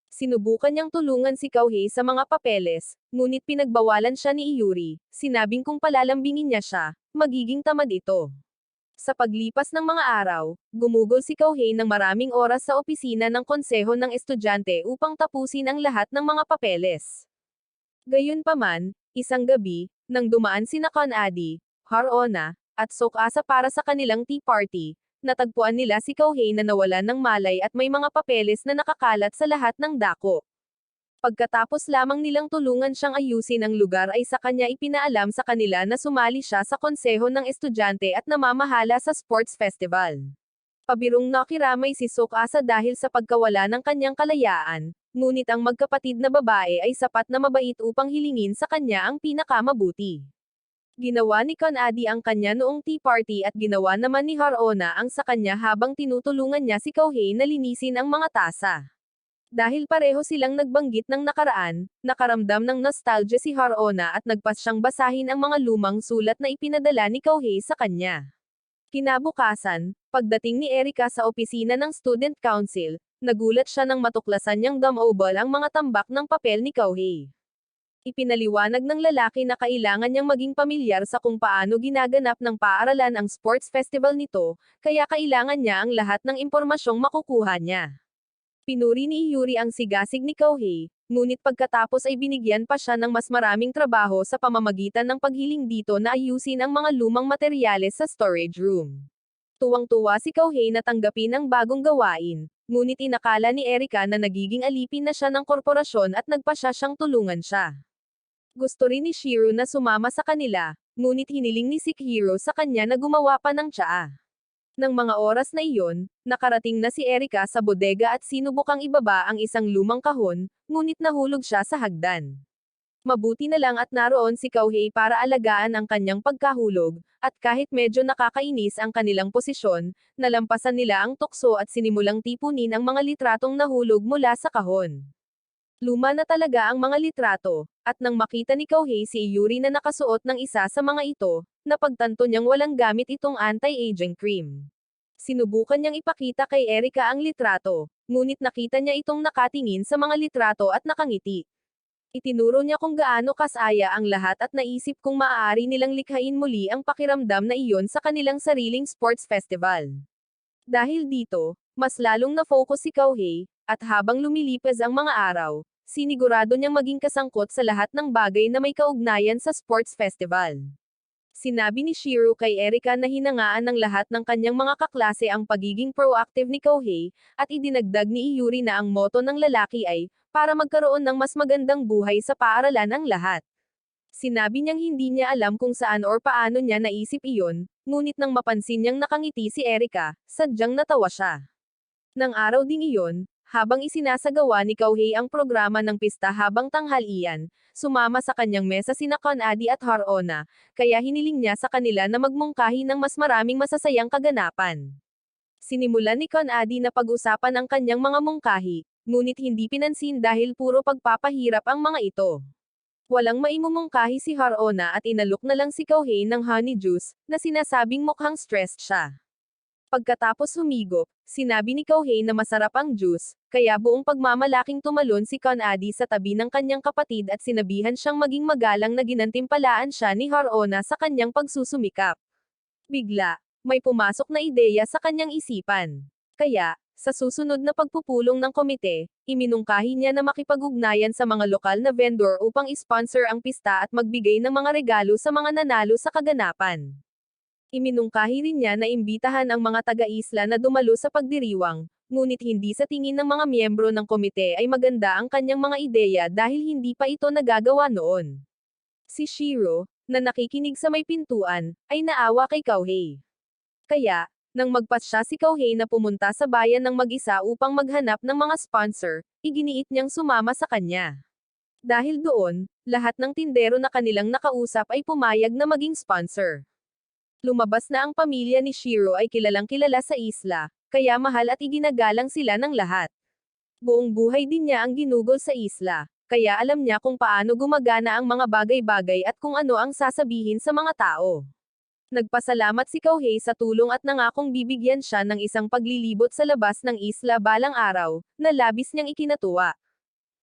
Sinubukan niyang tulungan si Kauhei sa mga papeles, ngunit pinagbawalan siya ni Iyuri, sinabing kung palalambingin niya siya, magiging tamad ito. Sa paglipas ng mga araw, gumugol si Kauhei ng maraming oras sa opisina ng konseho ng estudyante upang tapusin ang lahat ng mga papeles. Gayunpaman, isang gabi, nang dumaan sina Kanadi, Harona, at Tsukasa para sa kanilang tea party, natagpuan nila si Kauhei na nawalan ng malay at may mga papeles na nakakalat sa lahat ng dako. Pagkatapos lamang nilang tulungan siyang ayusin ang lugar ay sa kanya ipinaalam sa kanila na sumali siya sa konseho ng estudyante at namamahala sa sports festival. Pabirong nakiramay si Tsukasa dahil sa pagkawala ng kanyang kalayaan, ngunit ang magkapatid na babae ay sapat na mabait upang hilingin sa kanya ang pinakamabuti. Ginawa ni Kanadi ang kanya noong tea party at ginawa naman ni Harona ang sa kanya habang tinutulungan niya si Kauhei na linisin ang mga tasa. Dahil pareho silang nagbanggit ng nakaraan, nakaramdam ng nostalgia si Harona at nagpas siyang basahin ang mga lumang sulat na ipinadala ni Kauhei sa kanya. Kinabukasan, pagdating ni Erika sa opisina ng Student Council, nagulat siya nang matuklasan niyang dumobol ang mga tambak ng papel ni Kauhei. Ipinaliwanag ng lalaki na kailangan niyang maging pamilyar sa kung paano ginaganap ng paaralan ang sports festival nito, kaya kailangan niya ang lahat ng impormasyong makukuha niya. Pinuri ni Iyuri ang sigasig ni Kauhei, ngunit pagkatapos ay binigyan pa siya ng mas maraming trabaho sa pamamagitan ng paghiling dito na ayusin ang mga lumang materyales sa storage room. Tuwang-tuwa si Kauhei na tanggapin ang bagong gawain, ngunit inakala ni Erika na nagiging alipin na siya ng korporasyon at nagpasya siyang tulungan siya. Gusto rin ni Shiro na sumama sa kanila, ngunit hiniling ni Sekihiro sa kanya na gumawa pa ng tsaa. Nang mga oras na iyon, nakarating na si Erika sa bodega at sinubukang ibaba ang isang lumang kahon, ngunit nahulog siya sa hagdan. Mabuti na lang at naroon si Kauhei para alagaan ang kanyang pagkahulog, at kahit medyo nakakainis ang kanilang posisyon, nalampasan nila ang tukso at sinimulang tipunin ang mga litratong nahulog mula sa kahon. Luma na talaga ang mga litrato, at nang makita ni Kauhei si Iyuri na nakasuot ng isa sa mga ito, napagtanto niyang walang gamit itong anti-aging cream. Sinubukan niyang ipakita kay Erika ang litrato, ngunit nakita niya itong nakatingin sa mga litrato at nakangiti. Itinuro niya kung gaano kasaya ang lahat at naisip kung maaari nilang likhain muli ang pakiramdam na iyon sa kanilang sariling sports festival. Dahil dito, mas lalong na-focus si Kauhei, at habang lumilipas ang mga araw, sinigurado niyang maging kasangkot sa lahat ng bagay na may kaugnayan sa sports festival. Sinabi ni Shiro kay Erika na hinangaan ng lahat ng kanyang mga kaklase ang pagiging proactive ni Kauhei, at idinagdag ni Iyuri na ang motto ng lalaki ay, para magkaroon ng mas magandang buhay sa paaralan ang lahat. Sinabi niyang hindi niya alam kung saan or paano niya naisip iyon, ngunit nang mapansin niyang nakangiti si Erika, sadyang natawa siya. Nang araw ding iyon, habang isinasagawa ni Kauhei ang programa ng pista habang tanghalian, sumama sa kanyang mesa sina Kanadi at Harona, kaya hiniling niya sa kanila na magmungkahi ng mas maraming masasayang kaganapan. Sinimulan ni Kanadi na pag-usapan ang kanyang mga mungkahi, ngunit hindi pinansin dahil puro pagpapahirap ang mga ito. Walang maimumungkahi si Harona at inalok na lang si Kauhei ng honey juice, na sinasabing mukhang stressed siya. Pagkatapos humigop, sinabi ni Kauhei na masarap ang juice, kaya buong pagmamalaking tumalon si Kanadi sa tabi ng kanyang kapatid at sinabihan siyang maging magalang na ginantimpalaan siya ni Harona sa kanyang pagsusumikap. Bigla, may pumasok na ideya sa kanyang isipan. Kaya, sa susunod na pagpupulong ng komite, iminungkahi niya na makipag-ugnayan sa mga lokal na vendor upang isponsor ang pista at magbigay ng mga regalo sa mga nanalo sa kaganapan. Iminungkahi rin niya na imbitahan ang mga taga-isla na dumalo sa pagdiriwang, ngunit hindi sa tingin ng mga miyembro ng komite ay maganda ang kanyang mga ideya dahil hindi pa ito nagagawa noon. Si Shiro, na nakikinig sa may pintuan, ay naawa kay Kouhei. Kaya, nang magpasya si Kouhei na pumunta sa bayan ng mag-isa upang maghanap ng mga sponsor, iginiit niyang sumama sa kanya. Dahil doon, lahat ng tindero na kanilang nakausap ay pumayag na maging sponsor. Lumabas na ang pamilya ni Shiro ay kilalang kilala sa isla, kaya mahal at iginagalang sila ng lahat. Buong buhay din niya ang ginugol sa isla, kaya alam niya kung paano gumagana ang mga bagay-bagay at kung ano ang sasabihin sa mga tao. Nagpasalamat si Kouhei sa tulong at nangakong bibigyan siya ng isang paglilibot sa labas ng isla balang araw, na labis niyang ikinatuwa.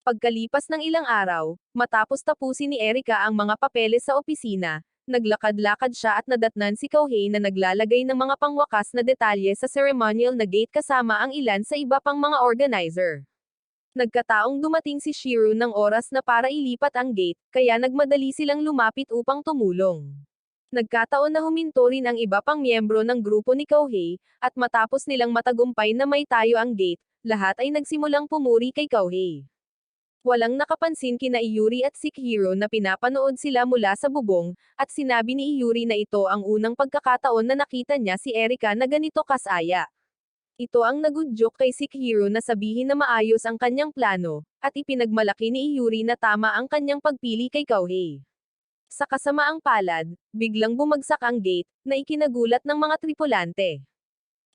Pagkalipas ng ilang araw, matapos tapusin ni Erika ang mga papeles sa opisina, naglakad-lakad siya at nadatnan si Kouhei na naglalagay ng mga pangwakas na detalye sa ceremonial na gate kasama ang ilan sa iba pang mga organizer. Nagkataong dumating si Shiro ng oras na para ilipat ang gate, kaya nagmadali silang lumapit upang tumulong. Nagkataon na huminto rin ang iba pang miyembro ng grupo ni Kouhei, at matapos nilang matagumpay na may tayo ang gate, lahat ay nagsimulang pumuri kay Kouhei. Walang nakapansin kina Iyuri at Shikihiro na pinapanood sila mula sa bubong, at sinabi ni Iyuri na ito ang unang pagkakataon na nakita niya si Erika na ganito kasaya. Ito ang nagudyok kay Shikihiro na sabihin na maayos ang kanyang plano, at ipinagmalaki ni Iyuri na tama ang kanyang pagpili kay Kouhei. Sa kasamaang palad, biglang bumagsak ang gate, na ikinagulat ng mga tripulante.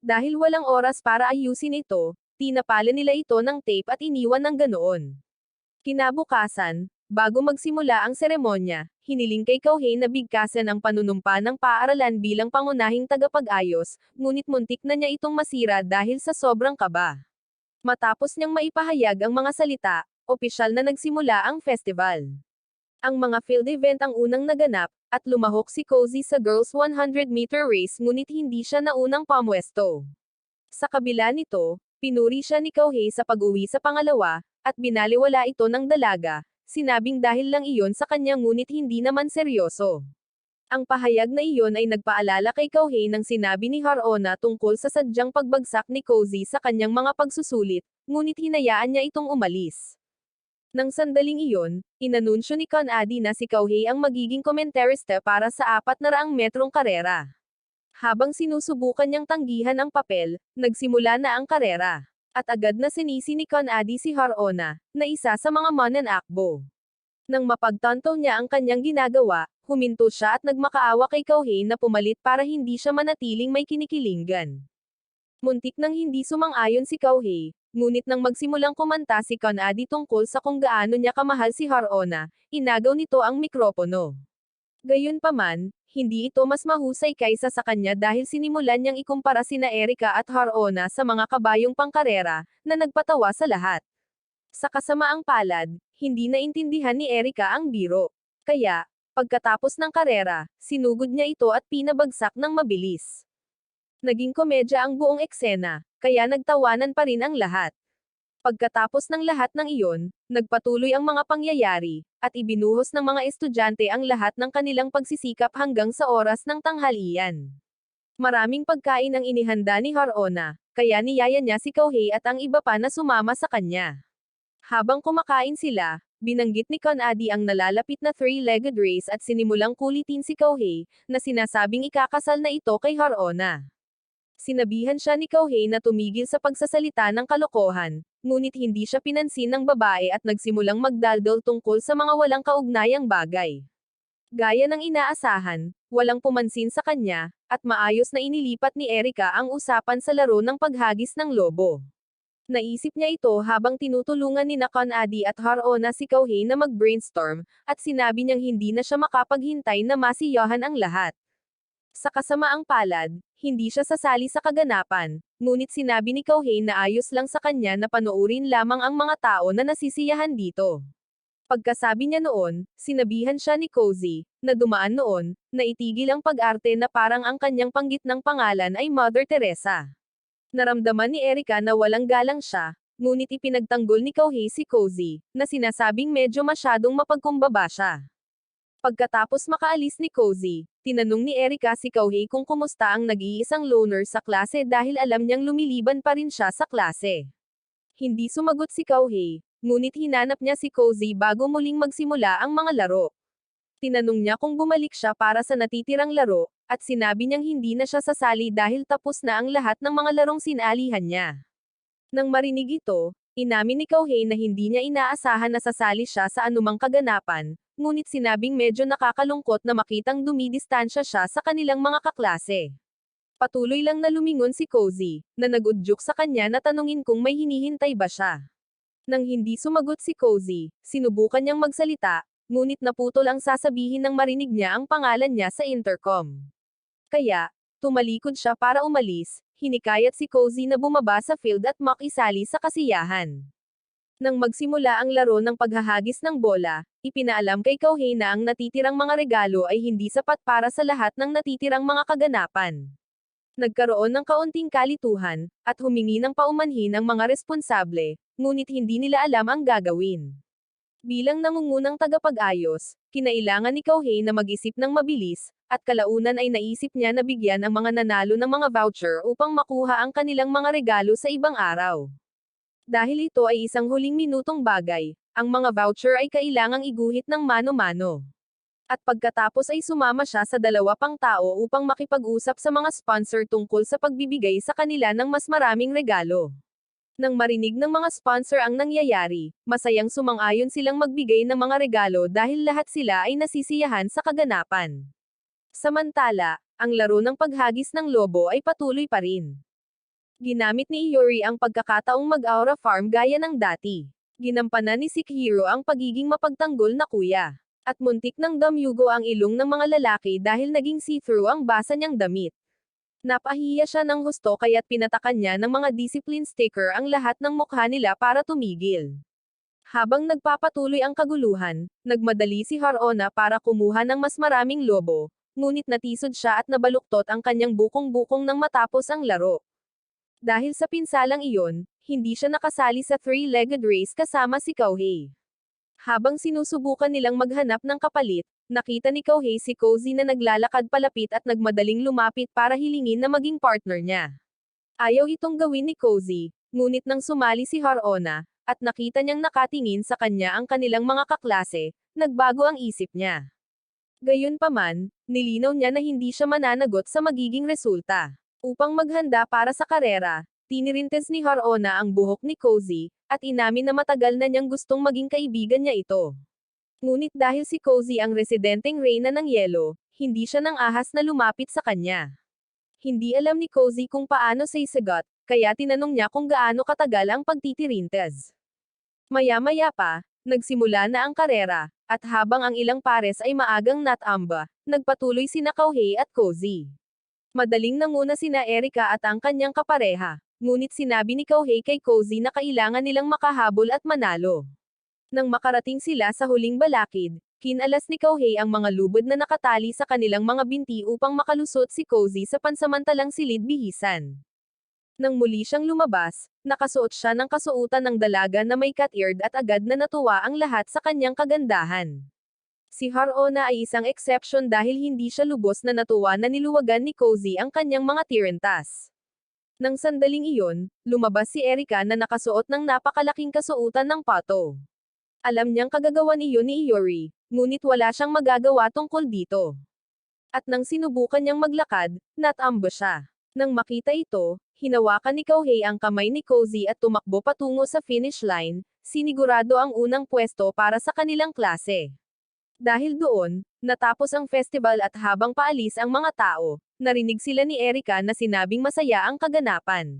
Dahil walang oras para ayusin ito, tinapala nila ito ng tape at iniwan ng ganoon. Kinabukasan, bago magsimula ang seremonya, hiniling kay Kouhei na bigkasan ang panunumpa ng paaralan bilang pangunahing tagapag-ayos, ngunit muntik na niya itong masira dahil sa sobrang kaba. Matapos niyang maipahayag ang mga salita, opisyal na nagsimula ang festival. Ang mga field event ang unang naganap, at lumahok si Cozy sa girls 100-meter race ngunit hindi siya naunang pamwesto. Sa kabila nito, pinuri siya ni Kouhei sa pag-uwi sa pangalawa, at binaliwala ito ng dalaga, sinabing dahil lang iyon sa kanya ngunit hindi naman seryoso. Ang pahayag na iyon ay nagpaalala kay Kouhei ng sinabi ni Harona tungkol sa sadyang pagbagsak ni Cozy sa kanyang mga pagsusulit, ngunit hinayaan niya itong umalis. Nang sandaling iyon, inanunsyo ni Conady na si Kouhei ang magiging komentarista para sa 400 metrong karera. Habang sinusubukan niyang tanggihan ang papel, nagsimula na ang karera. At agad na sinisi ni Conady si Harona, na isa sa mga mananakbo. Nang mapagtanto niya ang kanyang ginagawa, huminto siya at nagmakaawa kay Kouhei na pumalit para hindi siya manatiling may kinikilingan. Muntik nang hindi sumang-ayon si Kouhei, ngunit nang magsimulang kumanta si Conady tungkol sa kung gaano niya kamahal si Harona, inagaw nito ang mikropono. Gayunpaman, hindi ito mas mahusay kaysa sa kanya dahil sinimulan niyang ikumpara sina Erika at Harona sa mga kabayong pangkarera, na nagpatawa sa lahat. Sa kasamaang palad, hindi naintindihan ni Erika ang biro. Kaya, pagkatapos ng karera, sinugod niya ito at pinabagsak ng mabilis. Naging komedya ang buong eksena, kaya nagtawanan pa rin ang lahat. Pagkatapos ng lahat ng iyon, nagpatuloy ang mga pangyayari, at ibinuhos ng mga estudyante ang lahat ng kanilang pagsisikap hanggang sa oras ng tanghalian. Maraming pagkain ang inihanda ni Harona, kaya niyaya niya si Kouhei at ang iba pa na sumama sa kanya. Habang kumakain sila, binanggit ni Conady ang nalalapit na three-legged race at sinimulang kulitin si Kouhei, na sinasabing ikakasal na ito kay Harona. Sinabihan siya ni Kouhei na tumigil sa pagsasalita ng kalokohan, ngunit hindi siya pinansin ng babae at nagsimulang magdaldol tungkol sa mga walang kaugnayang bagay. Gaya ng inaasahan, walang pumansin sa kanya, at maayos na inilipat ni Erika ang usapan sa laro ng paghagis ng lobo. Naisip niya ito habang tinutulungan ni Conady at Harona si Kouhei na mag-brainstorm, at sinabi niyang hindi na siya makapaghintay na masiyahan ang lahat. Sa kasamaang palad, hindi siya sasali sa kaganapan, ngunit sinabi ni Kouhei na ayos lang sa kanya na panoorin lamang ang mga tao na nasisiyahan dito. Pagkasabi niya noon, sinabihan siya ni Cozy, na dumaan noon, na itigil ang pag-arte na parang ang kanyang panggitnang pangalan ay Mother Teresa. Naramdaman ni Erika na walang galang siya, ngunit ipinagtanggol ni Kouhei si Cozy, na sinasabing medyo masyadong mapagkumbaba siya. Pagkatapos makaalis ni Cozy, tinanong ni Erika si Kauhei kung kumusta ang nag-iisang loner sa klase dahil alam niyang lumiliban pa rin siya sa klase. Hindi sumagot si Kauhei, ngunit hinanap niya si Cozy bago muling magsimula ang mga laro. Tinanong niya kung bumalik siya para sa natitirang laro, at sinabi niyang hindi na siya sasali dahil tapos na ang lahat ng mga larong sinalihan niya. Nang marinig ito, inamin ni Kauhei na hindi niya inaasahan na sasali siya sa anumang kaganapan, ngunit sinabing medyo nakakalungkot na makitang dumidistansya siya sa kanilang mga kaklase. Patuloy lang na lumingon si Cozy, na nag-udyok sa kanya na tanungin kung may hinihintay ba siya. Nang hindi sumagot si Cozy, sinubukan niyang magsalita, ngunit naputol ang sasabihin nang marinig niya ang pangalan niya sa intercom. Kaya, tumalikod siya para umalis, hinikayat si Cozy na bumaba sa field at makisali sa kasiyahan. Nang magsimula ang laro ng paghahagis ng bola, ipinaalam kay Kauhei na ang natitirang mga regalo ay hindi sapat para sa lahat ng natitirang mga kaganapan. Nagkaroon ng kaunting kalituhan, at humingi ng paumanhin ang mga responsable, ngunit hindi nila alam ang gagawin. Bilang nangungunang tagapag-ayos, kinailangan ni Kauhei na mag-isip ng mabilis, at kalaunan ay naisip niya na bigyan ang mga nanalo ng mga voucher upang makuha ang kanilang mga regalo sa ibang araw. Dahil ito ay isang huling minutong bagay, ang mga voucher ay kailangang iguhit ng mano-mano. At pagkatapos ay sumama siya sa 2 pang tao upang makipag-usap sa mga sponsor tungkol sa pagbibigay sa kanila ng mas maraming regalo. Nang marinig ng mga sponsor ang nangyayari, masayang sumang-ayon silang magbigay ng mga regalo dahil lahat sila ay nasisiyahan sa kaganapan. Samantala, ang laro ng paghagis ng lobo ay patuloy pa rin. Ginamit ni Iori ang pagkakataong mag-aura farm gaya ng dati. Ginampanan ni Sekihiro ang pagiging mapagtanggol na kuya. At muntik ng damyugo ang ilong ng mga lalaki dahil naging see-through ang basa niyang damit. Napahiya siya ng husto kaya't pinatakan niya ng mga discipline sticker ang lahat ng mukha nila para tumigil. Habang nagpapatuloy ang kaguluhan, nagmadali si Harona para kumuha ng mas maraming lobo, ngunit natisod siya at nabaluktot ang kanyang bukong-bukong nang matapos ang laro. Dahil sa pinsalang iyon, hindi siya nakasali sa 3-legged race kasama si Kauhei. Habang sinusubukan nilang maghanap ng kapalit, nakita ni Kauhei si Cozy na naglalakad palapit at nagmadaling lumapit para hilingin na maging partner niya. Ayaw itong gawin ni Cozy, ngunit nang sumali si Harona, at nakita niyang nakatingin sa kanya ang kanilang mga kaklase, nagbago ang isip niya. Gayunpaman, nilinaw niya na hindi siya mananagot sa magiging resulta. Upang maghanda para sa karera, tinirintes ni Harona ang buhok ni Cozy, at inamin na matagal na niyang gustong maging kaibigan niya ito. Ngunit dahil si Cozy ang residenteng reyna ng yelo, hindi siya nang ahas na lumapit sa kanya. Hindi alam ni Cozy kung paano sasagot, kaya tinanong niya kung gaano katagal ang pagtitirintes. Maya-maya pa, nagsimula na ang karera, at habang ang ilang pares ay maagang natamba, nagpatuloy sina Kauhei at Cozy. Madaling nanguna sina Erika at ang kanyang kapareha, ngunit sinabi ni Kauhei kay Cozy na kailangan nilang makahabol at manalo. Nang makarating sila sa huling balakid, kinalas ni Kauhei ang mga lubod na nakatali sa kanilang mga binti upang makalusot si Cozy sa pansamantalang silid bihisan. Nang muli siyang lumabas, nakasuot siya ng kasuotan ng dalaga na may cat-eared at agad na natuwa ang lahat sa kanyang kagandahan. Si Harona ay isang exception dahil hindi siya lubos na natuwa na niluwagan ni Cozy ang kanyang mga tirentas. Nang sandaling iyon, lumabas si Erika na nakasuot ng napakalaking kasuotan ng pato. Alam niyang kagagawan iyon ni Iori, ngunit wala siyang magagawa tungkol dito. At nang sinubukan niyang maglakad, natamba siya. Nang makita ito, hinawakan ni Kauhei ang kamay ni Cozy at tumakbo patungo sa finish line, sinigurado ang unang pwesto para sa kanilang klase. Dahil doon, natapos ang festival at habang paalis ang mga tao, narinig sila ni Erika na sinabing masaya ang kaganapan.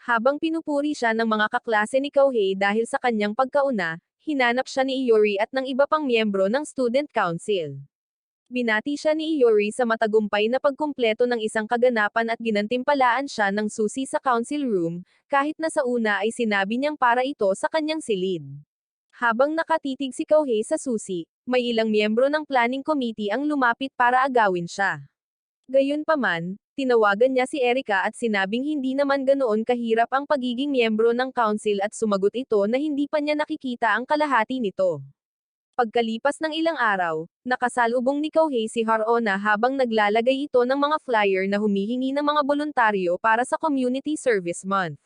Habang pinupuri siya ng mga kaklase ni Kauhei dahil sa kanyang pagkauna, hinanap siya ni Iori at ng iba pang miyembro ng student council. Binati siya ni Iori sa matagumpay na pagkumpleto ng isang kaganapan at ginantimpalaan siya ng susi sa council room, kahit na sa una ay sinabi niyang para ito sa kanyang silid. Habang nakatitig si Kauhei sa susi, may ilang miyembro ng planning committee ang lumapit para agawin siya. Gayunpaman, tinawagan niya si Erika at sinabing hindi naman ganoon kahirap ang pagiging miyembro ng council at sumagot ito na hindi pa niya nakikita ang kalahati nito. Pagkalipas ng ilang araw, nakasalubong ni Kohei si Harona habang naglalagay ito ng mga flyer na humihingi ng mga voluntaryo para sa Community Service Month.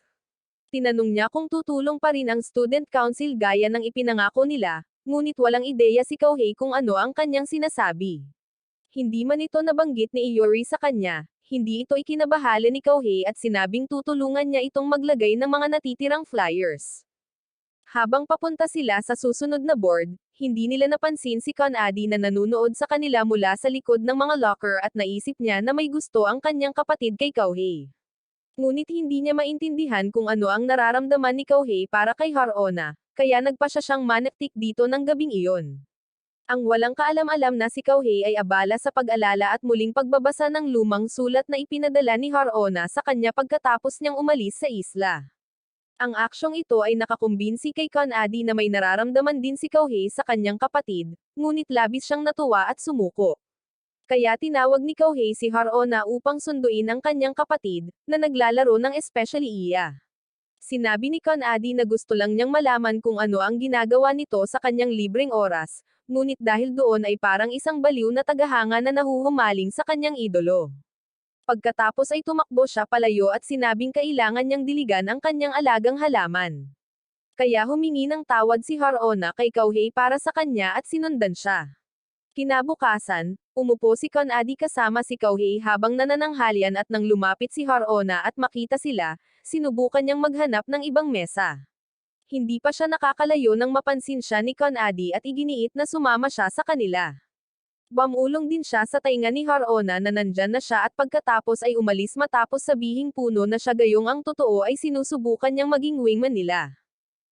Tinanong niya kung tutulong pa rin ang Student Council gaya ng ipinangako nila, ngunit walang ideya si Kohei kung ano ang kanyang sinasabi. Hindi man ito nabanggit ni Iori sa kanya, hindi ito ikinabahala ni Kohei at sinabing tutulungan niya itong maglagay ng mga natitirang flyers. Habang papunta sila sa susunod na board, hindi nila napansin si Conady na nanunood sa kanila mula sa likod ng mga locker at naisip niya na may gusto ang kanyang kapatid kay Kohei. Ngunit hindi niya maintindihan kung ano ang nararamdaman ni Kohei para kay Harona, kaya nagpa siya siyang manaktik dito ng gabing iyon. Ang walang kaalam-alam na si Kohei ay abala sa pag-alala at muling pagbabasa ng lumang sulat na ipinadala ni Harona sa kanya pagkatapos niyang umalis sa isla. Ang aksyong ito ay nakakumbinsi kay Conady na may nararamdaman din si Kohei sa kanyang kapatid, ngunit labis siyang natuwa at sumuko. Kaya tinawag ni Kohei si Harona upang sunduin ang kanyang kapatid, na naglalaro ng especially iya. Sinabi ni Conady na gusto lang niyang malaman kung ano ang ginagawa nito sa kanyang libreng oras, ngunit dahil doon ay parang isang baliw na tagahanga na nahuhumaling sa kanyang idolo. Pagkatapos ay tumakbo siya palayo at sinabing kailangan niyang diligan ang kanyang alagang halaman. Kaya humingi ng tawad si Harona kay Kohei para sa kanya at sinundan siya. Kinabukasan, umupo si Conady kasama si Kohei habang nanananghalian at nang lumapit si Harona at makita sila, sinubukan niyang maghanap ng ibang mesa. Hindi pa siya nakakalayo nang mapansin siya ni Conady at iginiit na sumama siya sa kanila. Bumulong din siya sa tainga ni Harona na nandyan na siya at pagkatapos ay umalis matapos sabihing puno na siya gayong ang totoo ay sinusubukan niyang maging wingman nila.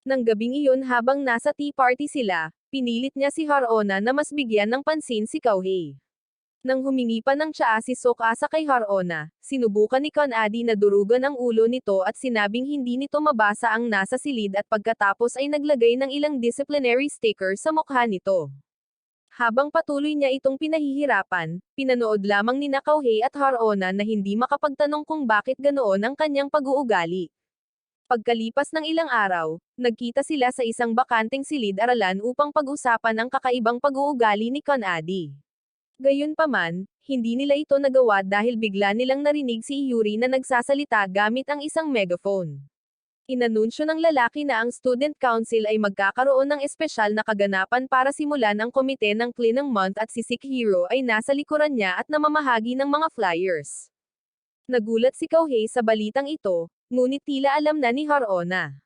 Nang gabing iyon habang nasa tea party sila, pinilit niya si Harona na mas bigyan ng pansin si Kohei. Nang humingi pa ng tsaa si Tsukasa kay Harona, sinubukan ni Conady na durugan ang ulo nito at sinabing hindi nito mabasa ang nasa silid at pagkatapos ay naglagay ng ilang disciplinary sticker sa mukha nito. Habang patuloy niya itong pinahihirapan, pinanood lamang ni Kohei at Harona na hindi makapagtanong kung bakit ganoon ang kanyang pag-uugali. Pagkalipas ng ilang araw, nagkita sila sa isang bakanteng silid-aralan upang pag-usapan ang kakaibang pag-uugali ni Conady. Gayunpaman, hindi nila ito nagawa dahil bigla nilang narinig si Yuri na nagsasalita gamit ang isang megaphone. Inanunsyo ng lalaki na ang Student Council ay magkakaroon ng espesyal na kaganapan para simulan ang komite ng Cleaning Month at si Sikihiro ay nasa likuran niya at namamahagi ng mga flyers. Nagulat si Kohei sa balitang ito, ngunit tila alam na ni Harona.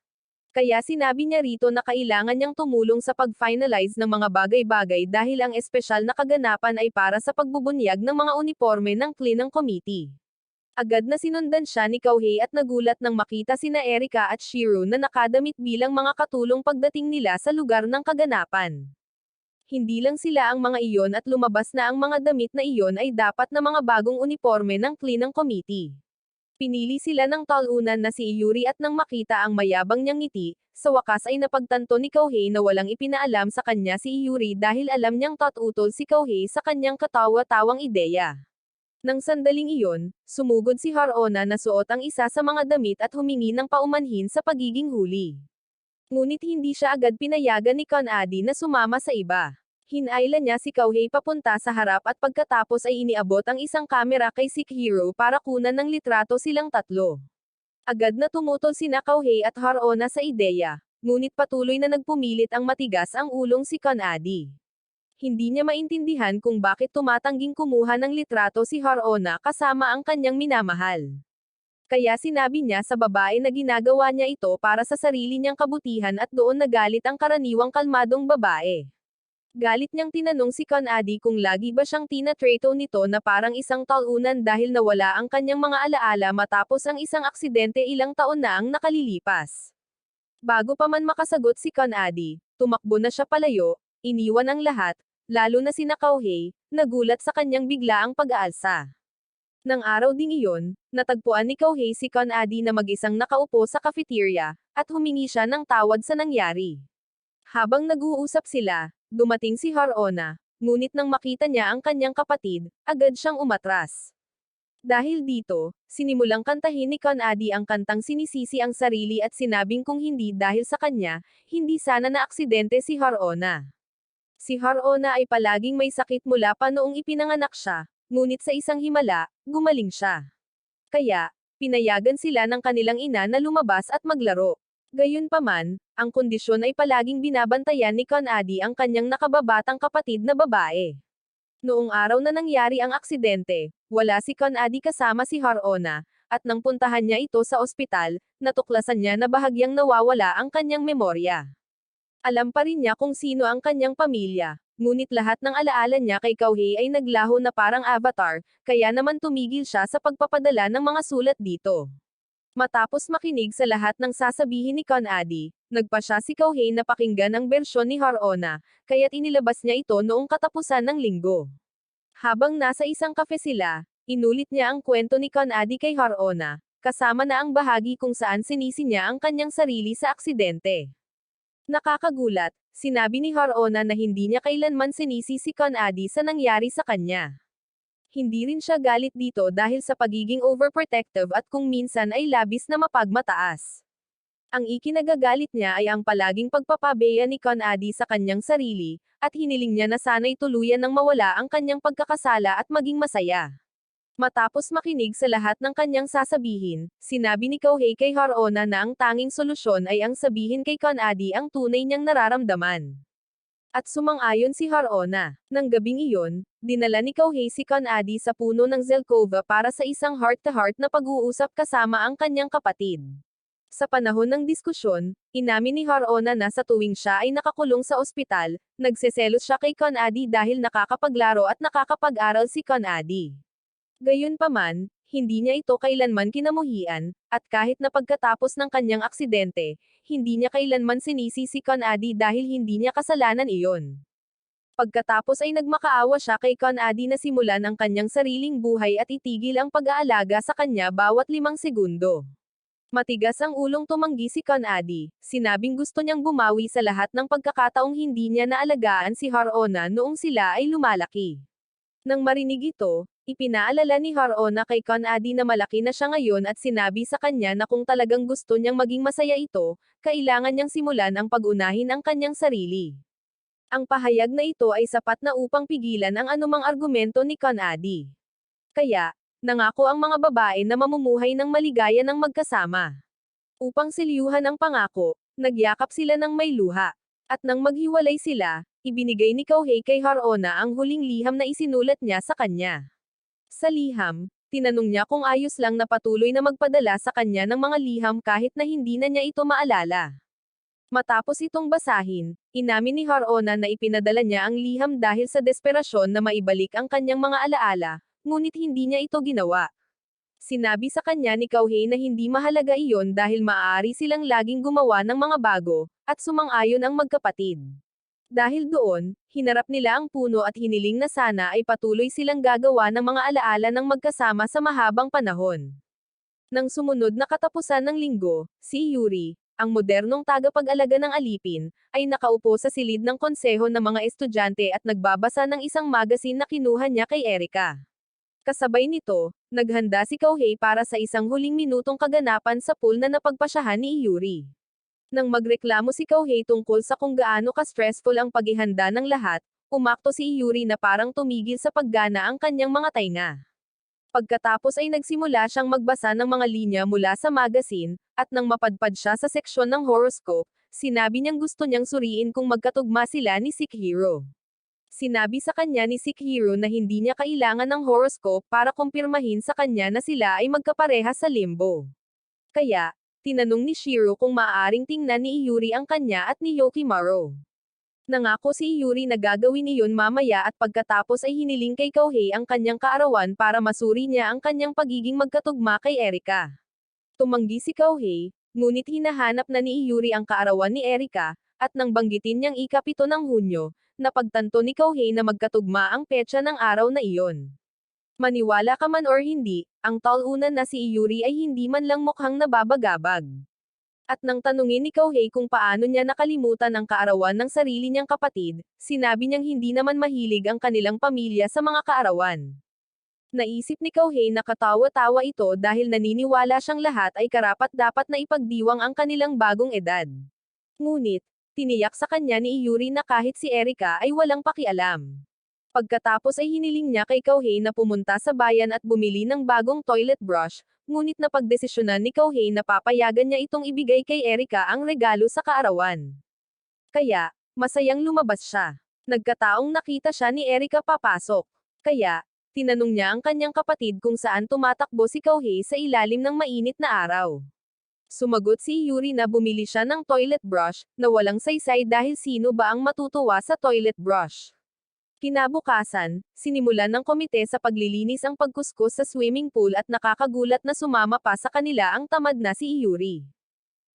Kaya sinabi niya rito na kailangan niyang tumulong sa pag-finalize ng mga bagay-bagay dahil ang espesyal na kaganapan ay para sa pagbubunyag ng mga uniforme ng Cleaning Committee. Agad na sinundan siya ni Kohei at nagulat nang makita sina Erika at Shiro na nakadamit bilang mga katulong pagdating nila sa lugar ng kaganapan. Hindi lang sila ang mga iyon at lumabas na ang mga damit na iyon ay dapat na mga bagong uniforme ng Cleaning Committee. Pinili sila ng talunan na si Yuri at nang makita ang mayabang niyang ngiti, sa wakas ay napagtanto ni Kohei na walang ipinaalam sa kanya si Yuri dahil alam niyang tatutol si Kohei sa kanyang katawa-tawang ideya. Nang sandaling iyon, sumugod si Harona na suot ang isa sa mga damit at humingi ng paumanhin sa pagiging huli. Ngunit hindi siya agad pinayagan ni Conady na sumama sa iba. Hinailan niya si Kohei papunta sa harap at pagkatapos ay iniabot ang isang kamera kay Sikihiro para kunan ng litrato silang tatlo. Agad na tumutol sina Kohei at Harona sa ideya, ngunit patuloy na nagpumilit ang matigas ang ulong si Conady. Hindi niya maintindihan kung bakit tumatangging kumuha ng litrato si Harona kasama ang kanyang minamahal. Kaya sinabi niya sa babae na ginagawa niya ito para sa sarili niyang kabutihan at doon nagalit ang karaniwang kalmadong babae. Galit niyang tinanong si Conady kung lagi ba siyang tinatrato nito na parang isang talunan dahil nawala ang kanyang mga alaala matapos ang isang aksidente ilang taon na ang nakalilipas. Bago pa man makasagot si Conady, tumakbo na siya palayo, iniwan ang lahat, lalo na sina Kohei, nagulat sa kanyang biglaang pag-aalsa. Nang araw ding iyon, natagpuan ni Kohei si Conady na mag-isang nakaupo sa cafeteria, at humingi siya ng tawad sa nangyari. Habang nag-uusap sila, dumating si Harona, ngunit nang makita niya ang kanyang kapatid, agad siyang umatras. Dahil dito, sinimulang kantahin ni Conady ang kantang sinisisi ang sarili at sinabing kung hindi dahil sa kanya, hindi sana na aksidente si Harona. Si Harona ay palaging may sakit mula pa noong ipinanganak siya, ngunit sa isang himala, gumaling siya. Kaya, pinayagan sila ng kanilang ina na lumabas at maglaro. Gayunpaman, ang kondisyon ay palaging binabantayan ni Conady ang kanyang nakababatang kapatid na babae. Noong araw na nangyari ang aksidente, wala si Conady kasama si Harona, at nang puntahan niya ito sa ospital, natuklasan niya na bahagyang nawawala ang kanyang memorya. Alam pa rin niya kung sino ang kanyang pamilya, ngunit lahat ng alaala niya kay Kauhei ay naglaho na parang avatar, kaya naman tumigil siya sa pagpapadala ng mga sulat dito. Matapos makinig sa lahat ng sasabihin ni Conady, nagpa siya si Kauhei na pakinggan ang bersyon ni Harona, kaya't inilabas niya ito noong katapusan ng linggo. Habang nasa isang kafe sila, inulit niya ang kwento ni Conady kay Harona, kasama na ang bahagi kung saan sinisi niya ang kanyang sarili sa aksidente. Nakakagulat, sinabi ni Harona na hindi niya kailanman sinisi si Conady sa nangyari sa kanya. Hindi rin siya galit dito dahil sa pagiging overprotective at kung minsan ay labis na mapagmataas. Ang ikinagagalit niya ay ang palaging pagpapabeya ni Conady sa kanyang sarili, at hiniling niya na sana'y tuluyan ng mawala ang kanyang pagkakasala at maging masaya. Matapos makinig sa lahat ng kanyang sasabihin, sinabi ni Kauhei kay Harona na ang tanging solusyon ay ang sabihin kay Conady ang tunay niyang nararamdaman. At sumang-ayon si Harona. Nang gabing iyon, dinala ni Kauhei si Conady sa puno ng Zelkova para sa isang heart-to-heart na pag-uusap kasama ang kanyang kapatid. Sa panahon ng diskusyon, inamin ni Harona na sa tuwing siya ay nakakulong sa ospital, nagseselos siya kay Conady dahil nakakapaglaro at nakakapag-aral si Conady. Gayunpaman, hindi niya ito kailanman kinamuhian, at kahit na pagkatapos ng kanyang aksidente, hindi niya kailanman sinisi si Conady dahil hindi niya kasalanan iyon. Pagkatapos ay nagmakaawa siya kay Conady na simulan ang kanyang sariling buhay at itigil ang pag-aalaga sa kanya bawat 5 segundo. Matigas ang ulong tumanggi si Conady, sinabing gusto niyang bumawi sa lahat ng pagkakataong hindi niya naalagaan si Harona noong sila ay lumalaki. Nang marinig ito, ipinaalala ni Harona kay Conady na malaki na siya ngayon at sinabi sa kanya na kung talagang gusto niyang maging masaya ito, kailangan niyang simulan ang pag-unahin ang kanyang sarili. Ang pahayag na ito ay sapat na upang pigilan ang anumang argumento ni Conady. Kaya, nangako ang mga babae na mamumuhay ng maligaya ng magkasama. Upang silyuhan ang pangako, nagyakap sila ng may luha. At nang maghiwalay sila, ibinigay ni Kauhei kay Harona ang huling liham na isinulat niya sa kanya. Sa liham, tinanong niya kung ayos lang na patuloy na magpadala sa kanya ng mga liham kahit na hindi na niya ito maalala. Matapos itong basahin, inamin ni Harona na ipinadala niya ang liham dahil sa desperasyon na maibalik ang kanyang mga alaala, ngunit hindi niya ito ginawa. Sinabi sa kanya ni Kauhei na hindi mahalaga iyon dahil maaari silang laging gumawa ng mga bago, at sumang-ayon ang magkapatid. Dahil doon, hinarap nila ang puno at hiniling na sana ay patuloy silang gagawa ng mga alaala ng magkasama sa mahabang panahon. Nang sumunod na katapusan ng linggo, si Yuri, ang modernong tagapag-alaga ng alipin, ay nakaupo sa silid ng konseho ng mga estudyante at nagbabasa ng isang magazine na kinuha niya kay Erika. Kasabay nito, naghanda si Kauhei para sa isang huling minutong kaganapan sa pool na napagpasyahan ni Yuri. Nang magreklamo si Kauhei tungkol sa kung gaano ka-stressful ang paghihanda ng lahat, umakto si Yuri na parang tumigil sa paggana ang kanyang mga tainga. Pagkatapos ay nagsimula siyang magbasa ng mga linya mula sa magazine, at nang mapadpad siya sa seksyon ng horoscope, sinabi niyang gusto niyang suriin kung magkatugma sila ni Sekihiro. Sinabi sa kanya ni Sekihiro na hindi niya kailangan ng horoscope para kumpirmahin sa kanya na sila ay magkapareha sa limbo. Kaya, tinanong ni Shiro kung maaaring tingnan ni Yuri ang kanya at ni Yokimaro. Nangako si Yuri na gagawin iyon mamaya at pagkatapos ay hiniling kay Kauhei ang kanyang kaarawan para masuri niya ang kanyang pagiging magkatugma kay Erika. Tumanggi si Kauhei, ngunit hinahanap na ni Yuri ang kaarawan ni Erika, at nang banggitin niyang ika-7 ng Hunyo, napagtanto ni Kauhei na magkatugma ang petsa ng araw na iyon. Maniwala ka man or hindi, ang talunan na si Yuri ay hindi man lang mukhang nababagabag. At nang tanungin ni Kauhei kung paano niya nakalimutan ang kaarawan ng sarili niyang kapatid, sinabi niyang hindi naman mahilig ang kanilang pamilya sa mga kaarawan. Naisip ni Kauhei na katawa-tawa ito dahil naniniwala siyang lahat ay karapat-dapat na ipagdiwang ang kanilang bagong edad. Ngunit, Tiniyak sa kanya ni Yuri na kahit si Erika ay walang pakialam. Pagkatapos ay hiniling niya kay Kouhei na pumunta sa bayan at bumili ng bagong toilet brush, ngunit napagdesisyonan ni Kouhei na papayagan niya itong ibigay kay Erika ang regalo sa kaarawan. Kaya, masayang lumabas siya. Nagkataong nakita siya ni Erika papasok. Kaya, tinanong niya ang kanyang kapatid kung saan tumatakbo si Kouhei sa ilalim ng mainit na araw. Sumagot si Yuri na bumili siya ng toilet brush, na walang saysay dahil sino ba ang matutuwa sa toilet brush. Kinabukasan, sinimulan ng komite sa paglilinis ang pagkuskus sa swimming pool at nakakagulat na sumama pa sa kanila ang tamad na si Yuri.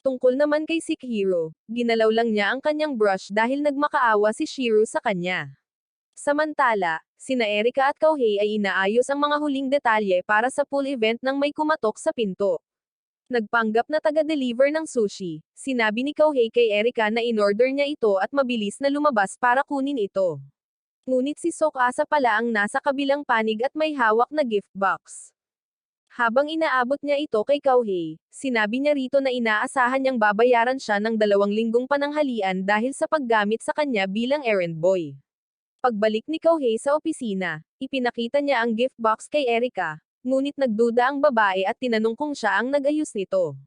Tungkol naman kay Shihiro, ginalaw lang niya ang kanyang brush dahil nagmakaawa si Shiro sa kanya. Samantala, sina Erika at Kouhei ay inaayos ang mga huling detalye para sa pool event nang may kumatok sa pinto. Nagpanggap na taga-deliver ng sushi, sinabi ni Kouhei kay Erika na in-order niya ito at mabilis na lumabas para kunin ito. Ngunit si Tsukasa pala ang nasa kabilang panig at may hawak na gift box. Habang inaabot niya ito kay Kouhei, sinabi niya rito na inaasahan niyang babayaran siya ng 2 linggong pananghalian dahil sa paggamit sa kanya bilang errand boy. Pagbalik ni Kouhei sa opisina, ipinakita niya ang gift box kay Erika, ngunit nagduda ang babae at tinanong kung siya ang nag-ayos nito.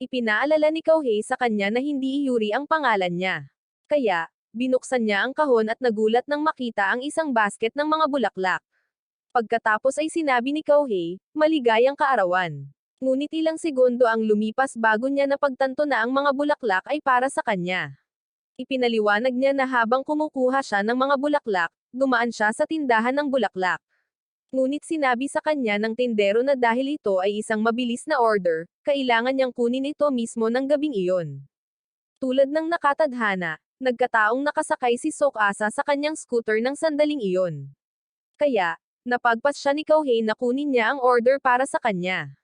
Ipinaalala ni Kouhei sa kanya na hindi Yuri ang pangalan niya. Kaya, binuksan niya ang kahon at nagulat nang makita ang isang basket ng mga bulaklak. Pagkatapos ay sinabi ni Kouhei, maligayang kaarawan. Ngunit ilang segundo ang lumipas bago niya napagtanto na ang mga bulaklak ay para sa kanya. Ipinaliwanag niya na habang kumukuha siya ng mga bulaklak, dumaan siya sa tindahan ng bulaklak. Ngunit sinabi sa kanya ng tindero na dahil ito ay isang mabilis na order, kailangan niyang kunin ito mismo ng gabing iyon. Tulad ng nakatadhana, nagkataong nakasakay si Tsukasa sa kanyang scooter ng sandaling iyon. Kaya, napagpas siya ni Kouhei na kunin niya ang order para sa kanya.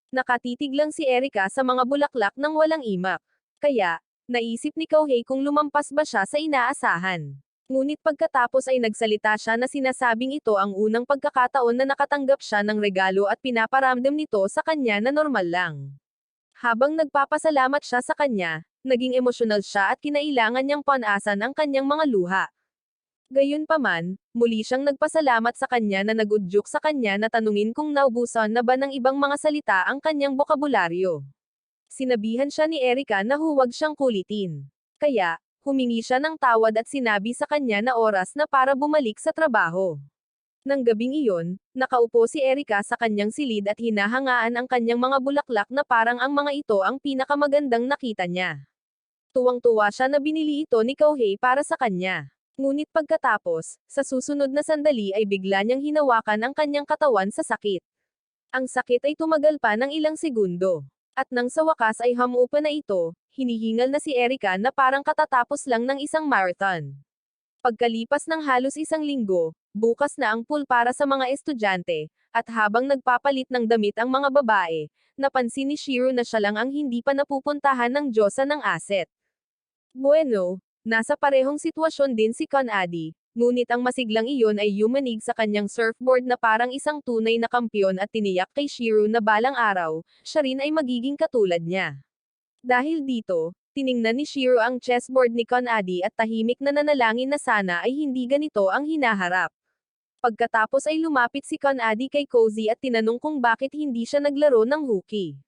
Nakatitig lang si Erika sa mga bulaklak nang walang imak. Kaya, naisip ni Kouhei kung lumampas ba siya sa inaasahan. Ngunit pagkatapos ay nagsalita siya na sinasabing ito ang unang pagkakataon na nakatanggap siya ng regalo at pinaparamdam nito sa kanya na normal lang. Habang nagpapasalamat siya sa kanya, naging emosyonal siya at kinailangan niyang panasan ang kanyang mga luha. Gayunpaman, muli siyang nagpasalamat sa kanya na nagudyok sa kanya na tanungin kung naubusan na ba ng ibang mga salita ang kanyang bokabularyo. Sinabihan siya ni Erika na huwag siyang kulitin. Kaya, humingi siya ng tawad at sinabi sa kanya na oras na para bumalik sa trabaho. Nang gabing iyon, nakaupo si Erika sa kanyang silid at hinahangaan ang kanyang mga bulaklak na parang ang mga ito ang pinakamagandang nakita niya. Tuwang-tuwa siya na binili ito ni Kouhei para sa kanya. Ngunit pagkatapos, sa susunod na sandali ay bigla niyang hinawakan ang kanyang katawan sa sakit. Ang sakit ay tumagal pa ng ilang segundo. At nang sa wakas ay hamupa na ito, hinihingal na si Erika na parang katatapos lang ng isang marathon. Pagkalipas ng halos 1 linggo, bukas na ang pool para sa mga estudyante, at habang nagpapalit ng damit ang mga babae, napansin ni Shiro na siya lang ang hindi pa napupuntahan ng Diyosa ng Asset. Bueno, nasa parehong sitwasyon din si Conady, ngunit ang masiglang iyon ay yumanig sa kanyang surfboard na parang isang tunay na kampiyon at tiniyak kay Shiro na balang araw, siya rin ay magiging katulad niya. Dahil dito, tiningnan ni Shiro ang chessboard ni Conady at tahimik na nanalangin na sana ay hindi ganito ang hinaharap. Pagkatapos ay lumapit si Conady kay Cozy at tinanong kung bakit hindi siya naglaro ng hooky.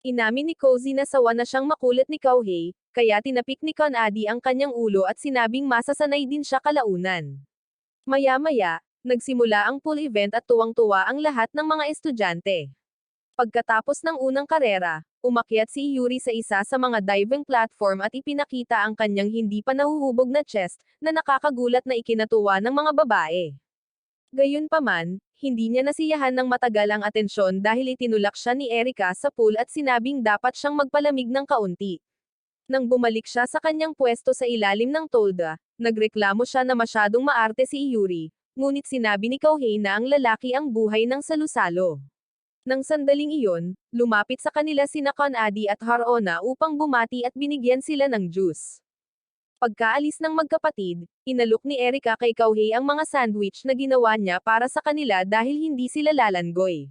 Inamin ni Cozy na sawa na siyang makulit ni Kouhei, kaya tinapik ni Conady ang kanyang ulo at sinabing masasanay din siya kalaunan. Maya-maya, nagsimula ang pool event at tuwang-tuwa ang lahat ng mga estudyante. Pagkatapos ng unang karera, umakyat si Yuri sa isa sa mga diving platform at ipinakita ang kanyang hindi pa nahuhubog na chest, na nakakagulat na ikinatuwa ng mga babae. Gayunpaman, hindi niya nasiyahan ng matagal ang atensyon dahil itinulak siya ni Erika sa pool at sinabing dapat siyang magpalamig ng kaunti. Nang bumalik siya sa kanyang pwesto sa ilalim ng tolda, nagreklamo siya na masyadong maarte si Yuri, ngunit sinabi ni Kouhei na ang lalaki ang buhay ng salusalo. Nang sandaling iyon, lumapit sa kanila sina Conady at Harona upang bumati at binigyan sila ng juice. Pagkaalis ng magkapatid, inalok ni Erika kay Kouhei ang mga sandwich na ginawa niya para sa kanila dahil hindi sila lalanggoy.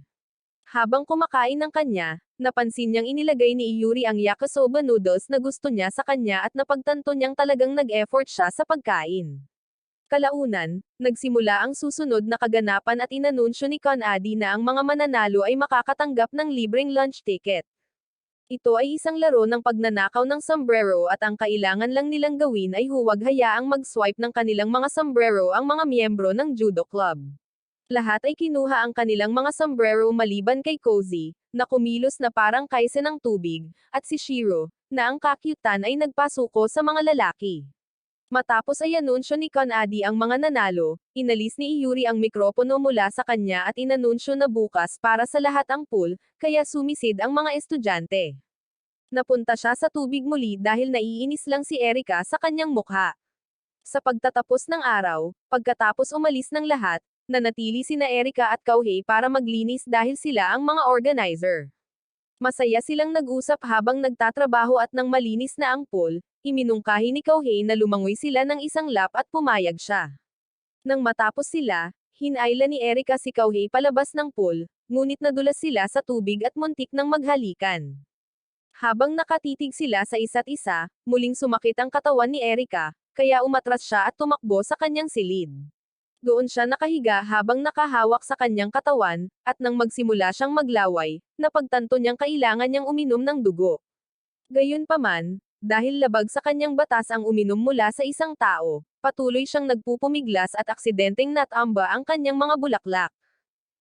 Habang kumakain ng kanya, Napansin niyang inilagay ni Yuri ang yakisoba noodles na gusto niya sa kanya at napagtanto niyang talagang nag-effort siya sa pagkain. Kalaunan, nagsimula ang susunod na kaganapan at inanunsyo ni Conady na ang mga mananalo ay makakatanggap ng libreng lunch ticket. Ito ay isang laro ng pagnanakaw ng sombrero at ang kailangan lang nilang gawin ay huwag hayaang mag-swipe ng kanilang mga sombrero ang mga miyembro ng judo club. Lahat ay kinuha ang kanilang mga sombrero maliban kay Cozy, na kumilos na parang kaise ng tubig, at si Shiro, na ang kakyutan ay nagpasuko sa mga lalaki. Matapos ay anunsyo ni Conady ang mga nanalo, inalis ni Yuri ang mikropono mula sa kanya at inanunsyo na bukas para sa lahat ang pool, kaya sumisid ang mga estudyante. Napunta siya sa tubig muli dahil naiinis lang si Erika sa kanyang mukha. Sa pagtatapos ng araw, pagkatapos umalis ng lahat, nanatili sina Erika at Kouhei para maglinis dahil sila ang mga organizer. Masaya silang nag-usap habang nagtatrabaho at nang malinis na ang pool, iminungkahi ni Kouhei na lumangoy sila ng isang lap at pumayag siya. Nang matapos sila, hinayla ni Erika si Kouhei palabas ng pool, ngunit nadulas sila sa tubig at muntik nang maghalikan. Habang nakatitig sila sa isa't isa, muling sumakit ang katawan ni Erika, kaya umatras siya at tumakbo sa kanyang silid. Doon siya nakahiga habang nakahawak sa kanyang katawan, at nang magsimula siyang maglaway, napagtanto niyang kailangan niyang uminom ng dugo. Gayunpaman, dahil labag sa kanyang batas ang uminom mula sa isang tao, patuloy siyang nagpupumiglas at aksidenteng natamba ang kanyang mga bulaklak.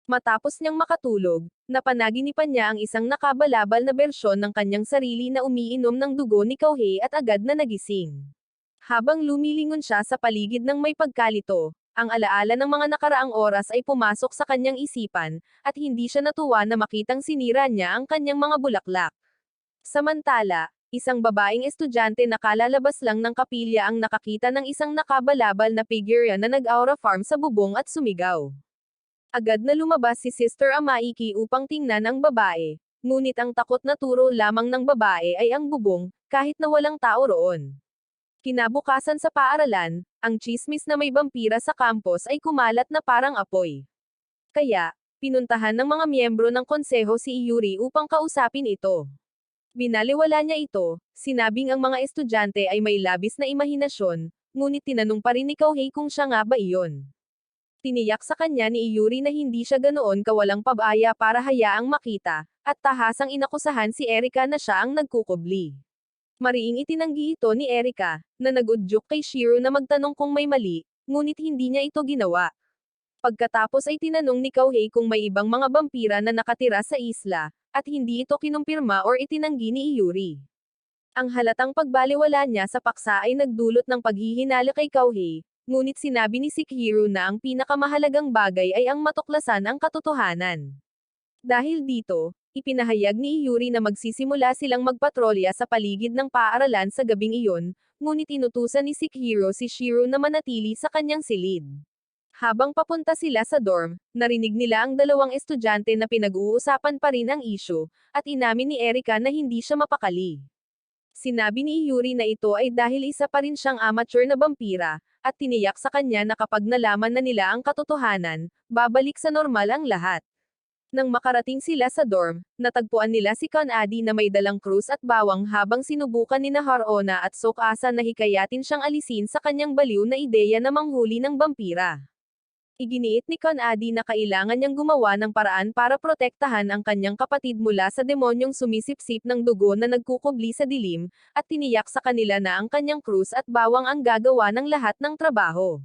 Matapos niyang makatulog, napanaginipan niya ang isang nakabalabal na bersyon ng kanyang sarili na umiinom ng dugo ni Kouhei at agad na nagising. Habang lumilingon siya sa paligid ng may pagkalito, ang alaala ng mga nakaraang oras ay pumasok sa kanyang isipan, at hindi siya natuwa na makitang sinira niya ang kanyang mga bulaklak. Samantala, isang babaeng estudyante na kalalabas lang ng kapilya ang nakakita ng isang nakabalabal na figure na nag-aura farm sa bubong at sumigaw. Agad na lumabas si Sister Amaiki upang tingnan ang babae, ngunit ang takot na turo lamang ng babae ay ang bubong, kahit na walang tao roon. Kinabukasan sa paaralan, ang tsismis na may bampira sa campus ay kumalat na parang apoy. Kaya, pinuntahan ng mga miyembro ng konseho si Yuri upang kausapin ito. Binaliwala niya ito, sinabing ang mga estudyante ay may labis na imahinasyon, ngunit tinanong pa rin ni Kouhei kung siya nga ba iyon. Tiniyak sa kanya ni Yuri na hindi siya ganoon kawalang pabaya para hayaang makita, at tahasang inakusahan si Erika na siya ang nagkukubli. Mariing itinanggi ito ni Erika, na nag-udyok kay Shiro na magtanong kung may mali, ngunit hindi niya ito ginawa. Pagkatapos ay tinanong ni Kouhei kung may ibang mga bampira na nakatira sa isla, at hindi ito kinumpirma or itinanggi ni Yuri. Ang halatang pagbaliwala niya sa paksa ay nagdulot ng paghihinala kay Kouhei, ngunit sinabi ni Sekihiro na ang pinakamahalagang bagay ay ang matuklasan ang katotohanan. Dahil dito, ipinahayag ni Yuri na magsisimula silang magpatrolya sa paligid ng paaralan sa gabing iyon, ngunit inutusan ni Sekihiro si Shiro na manatili sa kanyang silid. Habang papunta sila sa dorm, narinig nila ang dalawang estudyante na pinag-uusapan pa rin ang isyu, at inamin ni Erika na hindi siya mapakali. Sinabi ni Yuri na ito ay dahil isa pa rin siyang amateur na vampira, at tiniyak sa kanya na kapag nalaman na nila ang katotohanan, babalik sa normal ang lahat. Nang makarating sila sa dorm, natagpuan nila si Conady na may dalang krus at bawang habang sinubukan ni Harona at Tsukasa na hikayatin siyang alisin sa kanyang baliw na ideya na manghuli ng vampira. Iginiit ni Conady na kailangan niyang gumawa ng paraan para protektahan ang kanyang kapatid mula sa demonyong sumisipsip ng dugo na nagkukubli sa dilim, at tiniyak sa kanila na ang kanyang krus at bawang ang gagawa ng lahat ng trabaho.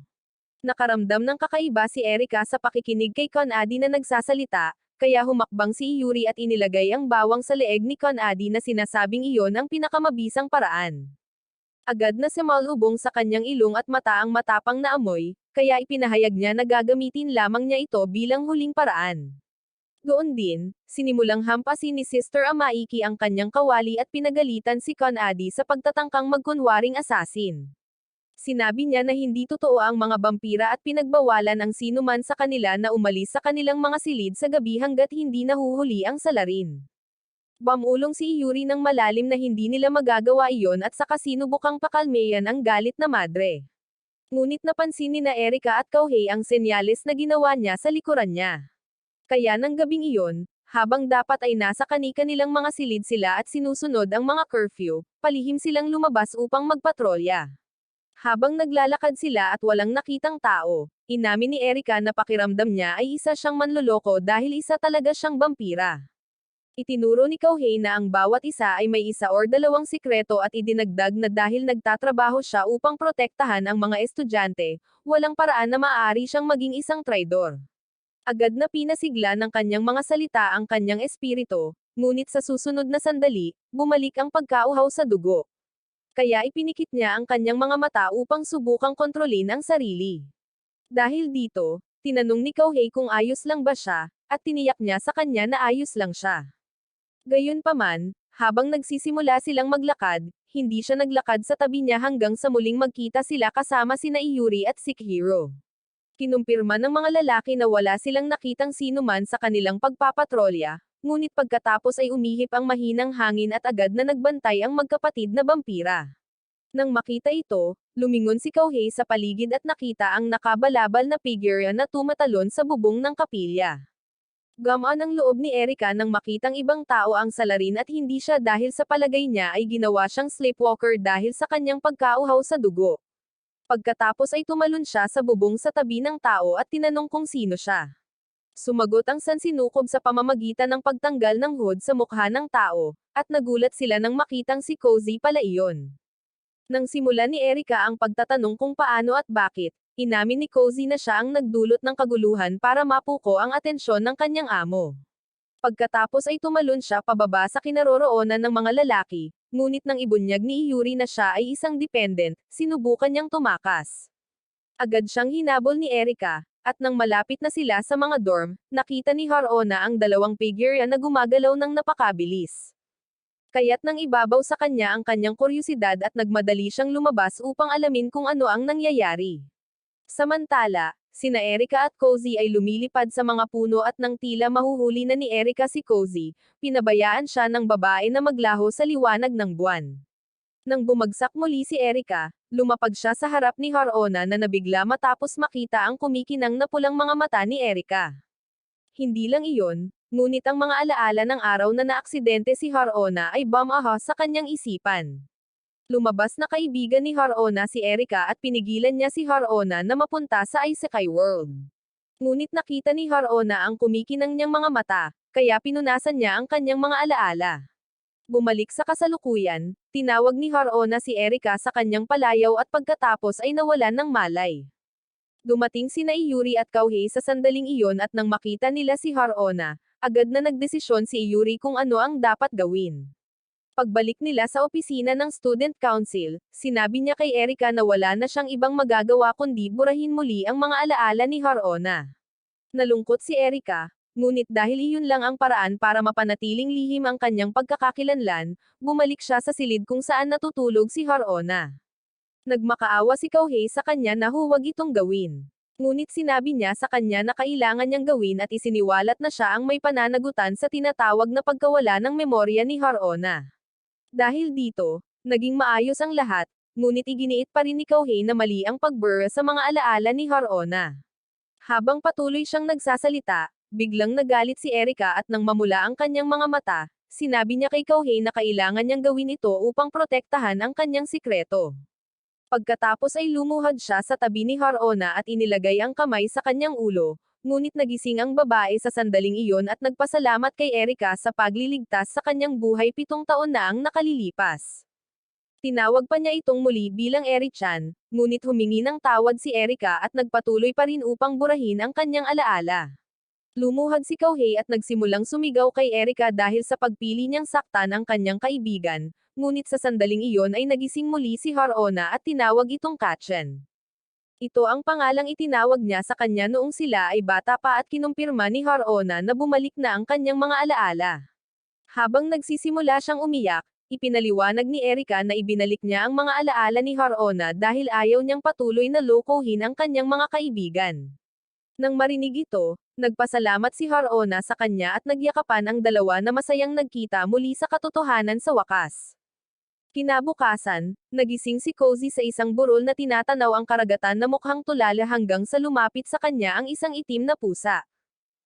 Nakaramdam ng kakaiba si Erika sa pakikinig kay Conady na nagsasalita, kaya humakbang si Yuri at inilagay ang bawang sa leeg ni Conady na sinasabing iyon ang pinakamabisang paraan. Agad na sumalubong sa kanyang ilong at mata ang matapang na amoy, kaya ipinahayag niya na gagamitin lamang niya ito bilang huling paraan. Doon din, sinimulang hampasin ni Sister Amaiki ang kanyang kawali at pinagalitan si Conady sa pagtatangkang magkunwaring asasin. Sinabi niya na hindi totoo ang mga bampira at pinagbawalan ang sinuman sa kanila na umalis sa kanilang mga silid sa gabi hanggat hindi nahuhuli ang salarin. Bumulong si Yuri ng malalim na hindi nila magagawa iyon at saka sinubukang pakalmeyan ang galit na madre. Ngunit napansin ni na Erika at Kouhei ang senyales na ginawa niya sa likuran niya. Kaya ng gabing iyon, Habang dapat ay nasa kani-kanilang mga silid sila at sinusunod ang mga curfew, palihim silang lumabas upang magpatrolya. Habang naglalakad sila at walang nakitang tao, inamin ni Erika na pakiramdam niya ay isa siyang manloloko dahil isa talaga siyang vampira. Itinuro ni Kauhei na ang bawat isa ay may isa or dalawang sikreto at idinagdag na dahil nagtatrabaho siya upang protektahan ang mga estudyante, walang paraan na maaari siyang maging isang traidor. Agad na pinasigla ng kanyang mga salita ang kanyang espiritu, ngunit sa susunod na sandali, bumalik ang pagkauhaw sa dugo. Kaya ipinikit niya ang kanyang mga mata upang subukang kontrolin ang sarili. Dahil dito, tinanong ni Kauhei kung ayos lang ba siya, at tiniyak niya sa kanya na ayos lang siya. Gayunpaman, habang nagsisimula silang maglakad, hindi siya naglakad sa tabi niya hanggang sa muling magkita sila kasama sina Iyuri at Sikihiro. Kinumpirma ng mga lalaki na wala silang nakitang sino man sa kanilang pagpapatrolya, ngunit pagkatapos ay umihip ang mahinang hangin at agad na nagbantay ang magkapatid na vampira. Nang makita ito, lumingon si Kauhei sa paligid at nakita ang nakabalabal na figure na tumatalon sa bubong ng kapilya. Gamaan ang loob ni Erika nang makitang ibang tao ang salarin at hindi siya dahil sa palagay niya ay ginawa siyang sleepwalker dahil sa kanyang pagkauhaw sa dugo. Pagkatapos ay tumalon siya sa bubong sa tabi ng tao at tinanong kung sino siya. Sumagot ang sansinukob sa pamamagitan ng pagtanggal ng hood sa mukha ng tao, at nagulat sila nang makitang si Cozy pala iyon. Nang simulan ni Erika ang pagtatanong kung paano at bakit, inamin ni Cozy na siya ang nagdulot ng kaguluhan para mapuko ang atensyon ng kanyang amo. Pagkatapos ay tumalon siya pababa sa kinaroroonan ng mga lalaki, ngunit nang ibunyag ni Iyuri na siya ay isang dependent, sinubukan niyang tumakas. Agad siyang hinabol ni Erika, at nang malapit na sila sa mga dorm, nakita ni Harona ang dalawang figure na gumagalaw ng napakabilis. Kaya't nang ibabaw sa kanya ang kanyang kuryosidad at nagmadali siyang lumabas upang alamin kung ano ang nangyayari. Samantala, sina Erika at Cozy ay lumilipad sa mga puno at nang tila mahuhuli na ni Erika si Cozy, pinabayaan siya ng babae na maglaho sa liwanag ng buwan. Nang bumagsak muli si Erika, lumapag siya sa harap ni Harona na nabigla matapos makita ang kumikinang na pulang mga mata ni Erika. Hindi lang iyon, ngunit ang mga alaala ng araw na naaksidente si Harona ay bumaha sa kanyang isipan. Lumabas na kaibigan ni Harona si Erika at pinigilan niya si Harona na mapunta sa Isekai World. Ngunit nakita ni Harona ang kumikinang niyang mga mata, kaya pinunasan niya ang kanyang mga alaala. Bumalik sa kasalukuyan, tinawag ni Harona si Erika sa kanyang palayaw at pagkatapos ay nawalan ng malay. Dumating sina Iyuri at Kauhei sa sandaling iyon at nang makita nila si Harona, agad na nagdesisyon si Iyuri kung ano ang dapat gawin. Pagbalik nila sa opisina ng Student Council, sinabi niya kay Erika na wala na siyang ibang magagawa kundi burahin muli ang mga alaala ni Harona. Nalungkot si Erika, ngunit dahil iyon lang ang paraan para mapanatiling lihim ang kanyang pagkakakilanlan, bumalik siya sa silid kung saan natutulog si Harona. Nagmakaawa si Kauhei sa kanya na huwag itong gawin. Ngunit sinabi niya sa kanya na kailangan niyang gawin at isiniwalat na siya ang may pananagutan sa tinatawag na pagkawala ng memorya ni Harona. Dahil dito, naging maayos ang lahat, ngunit iginiit pa rin ni Kauhei na mali ang pagbura sa mga alaala ni Harona. Habang patuloy siyang nagsasalita, biglang nagalit si Erika at nang mamula ang kanyang mga mata, sinabi niya kay Kauhei na kailangan niyang gawin ito upang protektahan ang kanyang sikreto. Pagkatapos ay lumuhad siya sa tabi ni Harona at inilagay ang kamay sa kanyang ulo, ngunit nagising ang babae sa sandaling iyon at nagpasalamat kay Erika sa pagliligtas sa kanyang buhay 7 taon na ang nakalilipas. Tinawag pa niya itong muli bilang Eri-chan, ngunit humingi ng tawad si Erika at nagpatuloy pa rin upang burahin ang kanyang alaala. Lumuhad si Kauhei at nagsimulang sumigaw kay Erika dahil sa pagpili niyang saktan ang kanyang kaibigan, ngunit sa sandaling iyon ay nagising muli si Harona at tinawag itong Kachen. Ito ang pangalang itinawag niya sa kanya noong sila ay bata pa at kinumpirma ni Harona na bumalik na ang kanyang mga alaala. Habang nagsisimula siyang umiyak, ipinaliwanag ni Erika na ibinalik niya ang mga alaala ni Harona dahil ayaw niyang patuloy na lokohin ang kanyang mga kaibigan. Nang marinig ito, nagpasalamat si Harona sa kanya at nagyakapan ang dalawa na masayang nagkita muli sa katotohanan sa wakas. Kinabukasan, nagising si Cozy sa isang burol na tinatanaw ang karagatan na mukhang tulala hanggang sa lumapit sa kanya ang isang itim na pusa.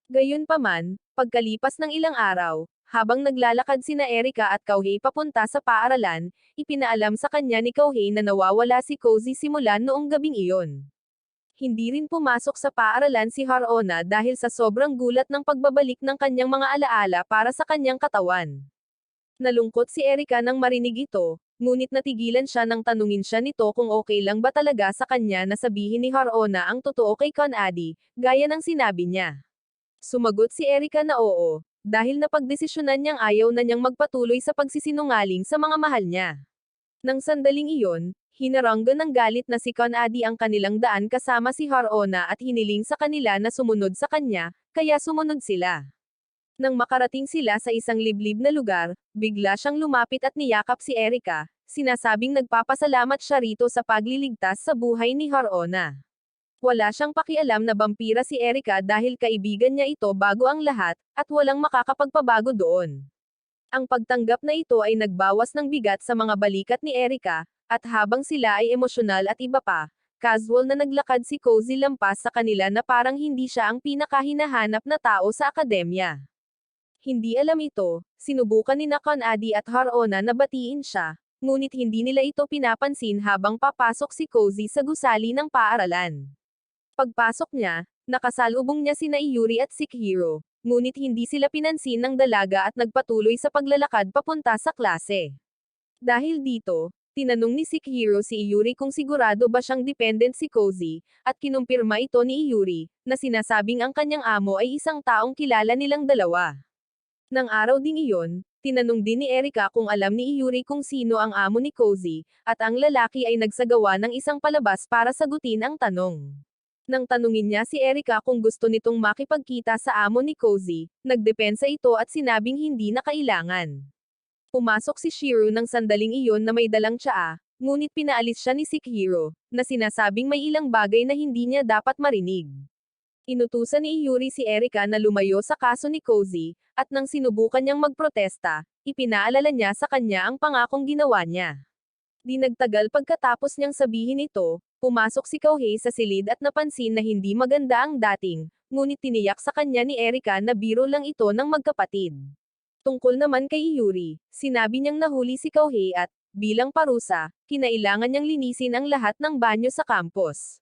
Gayunpaman, pagkalipas ng ilang araw, habang naglalakad sina Erika at Kauhei papunta sa paaralan, ipinaalam sa kanya ni Kauhei na nawawala si Cozy simula noong gabing iyon. Hindi rin pumasok sa paaralan si Harona dahil sa sobrang gulat ng pagbabalik ng kanyang mga alaala para sa kanyang katawan. Nalungkot si Erika nang marinig ito, ngunit natigilan siya nang tanungin siya nito kung okay lang ba talaga sa kanya na sabihin ni Harona ang totoo kay Conady, gaya ng sinabi niya. Sumagot si Erika na oo, dahil napagdesisyonan niyang ayaw na niyang magpatuloy sa pagsisinungaling sa mga mahal niya. Nang sandaling iyon, hinaranggan ng galit na si Conady ang kanilang daan kasama si Harona at hiniling sa kanila na sumunod sa kanya, kaya sumunod sila. Nang makarating sila sa isang liblib na lugar, bigla siyang lumapit at niyakap si Erika, sinasabing nagpapasalamat siya rito sa pagliligtas sa buhay ni Harona. Wala siyang pakialam na bampira si Erika dahil kaibigan niya ito bago ang lahat, at walang makakapagpabago doon. Ang pagtanggap na ito ay nagbawas ng bigat sa mga balikat ni Erika, at habang sila ay emosyonal at iba pa, casual na naglakad si Cozy lampas sa kanila na parang hindi siya ang pinakahinahanap na tao sa akademya. Hindi alam ito, sinubukan ni Conady at Harona na batiin siya, ngunit hindi nila ito pinapansin habang papasok si Cozy sa gusali ng paaralan. Pagpasok niya, nakasalubong niya sina Iyuri at Sikihiro, ngunit hindi sila pinansin ng dalaga at nagpatuloy sa paglalakad papunta sa klase. Dahil dito, tinanong ni Sikihiro si Iyuri kung sigurado ba siyang dependent si Cozy, at kinumpirma ito ni Iyuri, na sinasabing ang kanyang amo ay isang taong kilala nilang dalawa. Nang araw ding iyon, tinanong din ni Erika kung alam ni Iyuri kung sino ang amo ni Cozy, at ang lalaki ay nagsagawa ng isang palabas para sagutin ang tanong. Nang tanungin niya si Erika kung gusto nitong makipagkita sa amo ni Cozy, nagdepensa ito at sinabing hindi na kailangan. Pumasok si Shiro ng sandaling iyon na may dalang tsaa, ngunit pinaalis siya ni Sikihiro, na sinasabing may ilang bagay na hindi niya dapat marinig. Inutusan ni Iyuri si Erika na lumayo sa kaso ni Cozy, at nang sinubukan niyang magprotesta, ipinaalala niya sa kanya ang pangakong ginawa niya. Di nagtagal pagkatapos niyang sabihin ito, pumasok si Kauhei sa silid at napansin na hindi maganda ang dating, ngunit tiniyak sa kanya ni Erika na biro lang ito ng magkapatid. Tungkol naman kay Iyuri, sinabi niyang nahuli si Kauhei at, bilang parusa, kinailangan niyang linisin ang lahat ng banyo sa campus.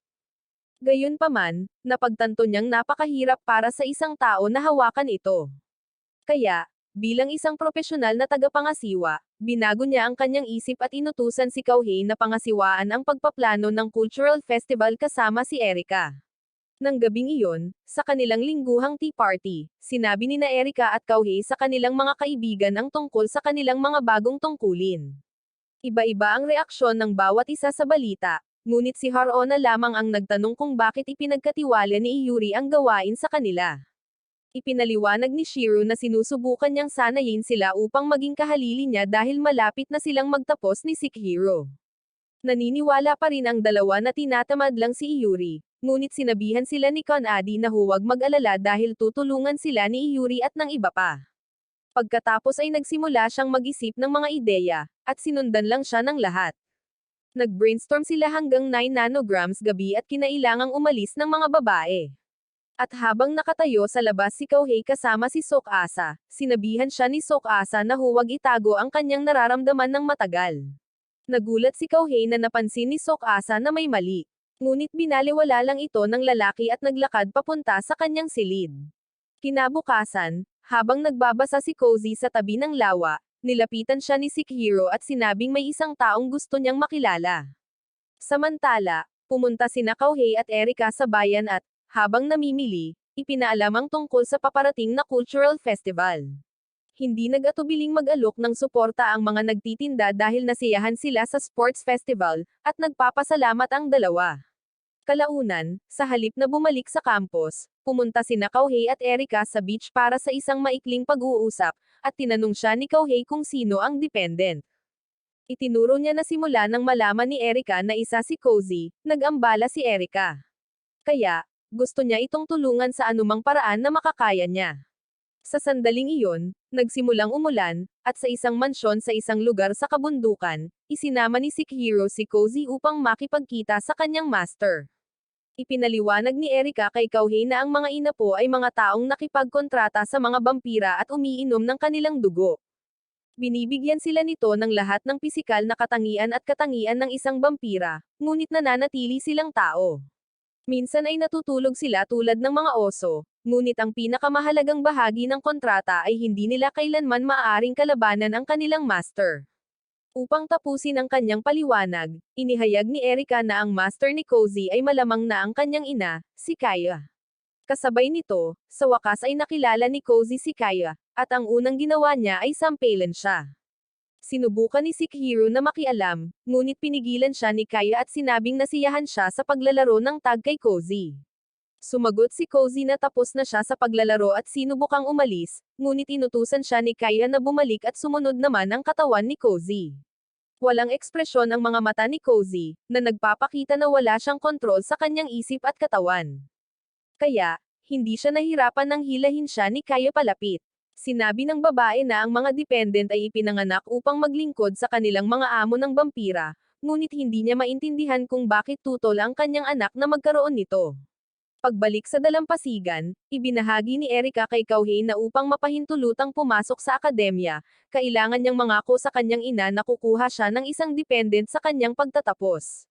Gayunpaman, napagtanto niyang napakahirap para sa isang tao na hawakan ito. Kaya, bilang isang profesional na tagapangasiwa, binago niya ang kanyang isip at inutusan si Kauhei na pangasiwaan ang pagpaplano ng cultural festival kasama si Erika. Nang gabing iyon, sa kanilang lingguhang tea party, sinabi ni na Erika at Kauhei sa kanilang mga kaibigan ang tungkol sa kanilang mga bagong tungkulin. Iba-iba ang reaksyon ng bawat isa sa balita, ngunit si Harona lamang ang nagtanong kung bakit ipinagkatiwala ni Iyuri ang gawain sa kanila. Ipinaliwanag ni Shiro na sinusubukan niyang sanayin sila upang maging kahalili niya dahil malapit na silang magtapos ni Sikihiro. Naniniwala pa rin ang dalawa na tinatamad lang si Iyuri, ngunit sinabihan sila ni Conady na huwag mag-alala dahil tutulungan sila ni Iyuri at ng iba pa. Pagkatapos ay nagsimula siyang mag-isip ng mga ideya, at sinundan lang siya ng lahat. Nag-brainstorm sila hanggang 9 nanograms gabi at kinailangang umalis ng mga babae. At habang nakatayo sa labas si Kauhei kasama si Sok-asa, sinabihan siya ni Sok-asa na huwag itago ang kanyang nararamdaman ng matagal. Nagulat si Kauhei na napansin ni Sok-asa na may mali. Ngunit binaliwala lang ito ng lalaki at naglakad papunta sa kanyang silid. Kinabukasan, habang nagbabasa si Cozy sa tabi ng lawa, nilapitan siya ni Sikihiro at sinabing may isang taong gusto niyang makilala. Samantala, pumunta sina Kauhei at Erika sa bayan at, habang namimili, ipinaalam ang tungkol sa paparating na cultural festival. Hindi nag-atubiling mag-alok ng suporta ang mga nagtitinda dahil nasiyahan sila sa sports festival, at nagpapasalamat ang dalawa. Kalaunan, sa halip na bumalik sa campus, pumunta sina Kauhei at Erika sa beach para sa isang maikling pag-uusap, at tinanong siya ni Kauhei kung sino ang dependent. Itinuro niya na simula nang malaman ni Erika na isa si Cozy, nag-ambala si Erika. Kaya, gusto niya itong tulungan sa anumang paraan na makakaya niya. Sa sandaling iyon, nagsimulang umulan, at sa isang mansyon sa isang lugar sa kabundukan, isinama ni Sikihiro si Cozy upang makipagkita sa kanyang master. Ipinaliwanag ni Erika kay Kauhei na ang mga inapo ay mga taong nakipagkontrata sa mga vampira at umiinom ng kanilang dugo. Binibigyan sila nito ng lahat ng pisikal na katangian at katangian ng isang vampira, ngunit nananatili silang tao. Minsan ay natutulog sila tulad ng mga oso, ngunit ang pinakamahalagang bahagi ng kontrata ay hindi nila kailanman maaaring kalabanan ang kanilang master. Upang tapusin ang kanyang paliwanag, inihayag ni Erika na ang master ni Cozy ay malamang na ang kanyang ina, si Kaya. Kasabay nito, sa wakas ay nakilala ni Cozy si Kaya, at ang unang ginawa niya ay sampalan siya. Sinubukan ni Sekihiro na makialam, ngunit pinigilan siya ni Kaya at sinabing nasiyahan siya sa paglalaro ng tag kay Cozy. Sumagot si Cozy na tapos na siya sa paglalaro at sinubukang umalis, ngunit inutusan siya ni Kaya na bumalik at sumunod naman ang katawan ni Cozy. Walang ekspresyon ang mga mata ni Cozy, na nagpapakita na wala siyang kontrol sa kanyang isip at katawan. Kaya, hindi siya nahirapan nang hilahin siya ni Kaya palapit. Sinabi ng babae na ang mga dependent ay ipinanganak upang maglingkod sa kanilang mga amo ng vampira, ngunit hindi niya maintindihan kung bakit tutol ang kanyang anak na magkaroon nito. Pagbalik sa dalampasigan, ibinahagi ni Erika kay Kauhei na upang mapahintulutang pumasok sa akademya, kailangan niyang mangako sa kanyang ina na kukuha siya ng isang dependent sa kanyang pagtatapos.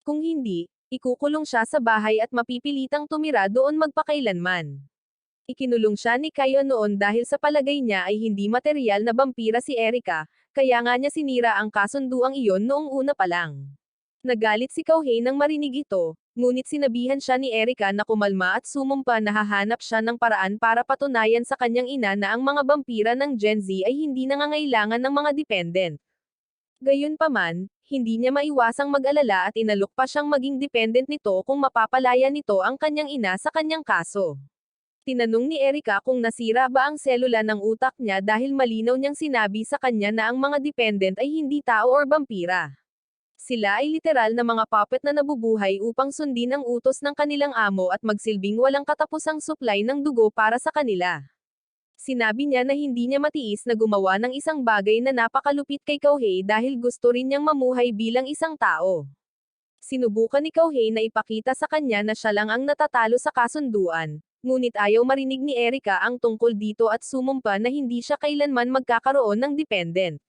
Kung hindi, ikukulong siya sa bahay at mapipilitang tumira doon magpakailanman. Ikinulong siya ni Kaya noon dahil sa palagay niya ay hindi materyal na vampira si Erika, kaya nga niya sinira ang kasunduang iyon noong una pa lang. Nagalit si Kauhei nang marinig ito, ngunit sinabihan siya ni Erika na kumalma at sumumpa na hahanap siya ng paraan para patunayan sa kanyang ina na ang mga vampira ng Gen Z ay hindi nangangailangan ng mga dependent. Gayunpaman, hindi niya maiwasang mag-alala at inalok pa siyang maging dependent nito kung mapapalaya nito ang kanyang ina sa kanyang kaso. Tinanong ni Erika kung nasira ba ang selula ng utak niya dahil malinaw niyang sinabi sa kanya na ang mga dependent ay hindi tao or vampira. Sila ay literal na mga puppet na nabubuhay upang sundin ang utos ng kanilang amo at magsilbing walang katapusang supply ng dugo para sa kanila. Sinabi niya na hindi niya matiis na gumawa ng isang bagay na napakalupit kay Kauhei dahil gusto rin niyang mamuhay bilang isang tao. Sinubukan ni Kauhei na ipakita sa kanya na siya lang ang natatalo sa kasunduan, ngunit ayaw marinig ni Erika ang tungkol dito at sumumpa na hindi siya kailanman magkakaroon ng dependent.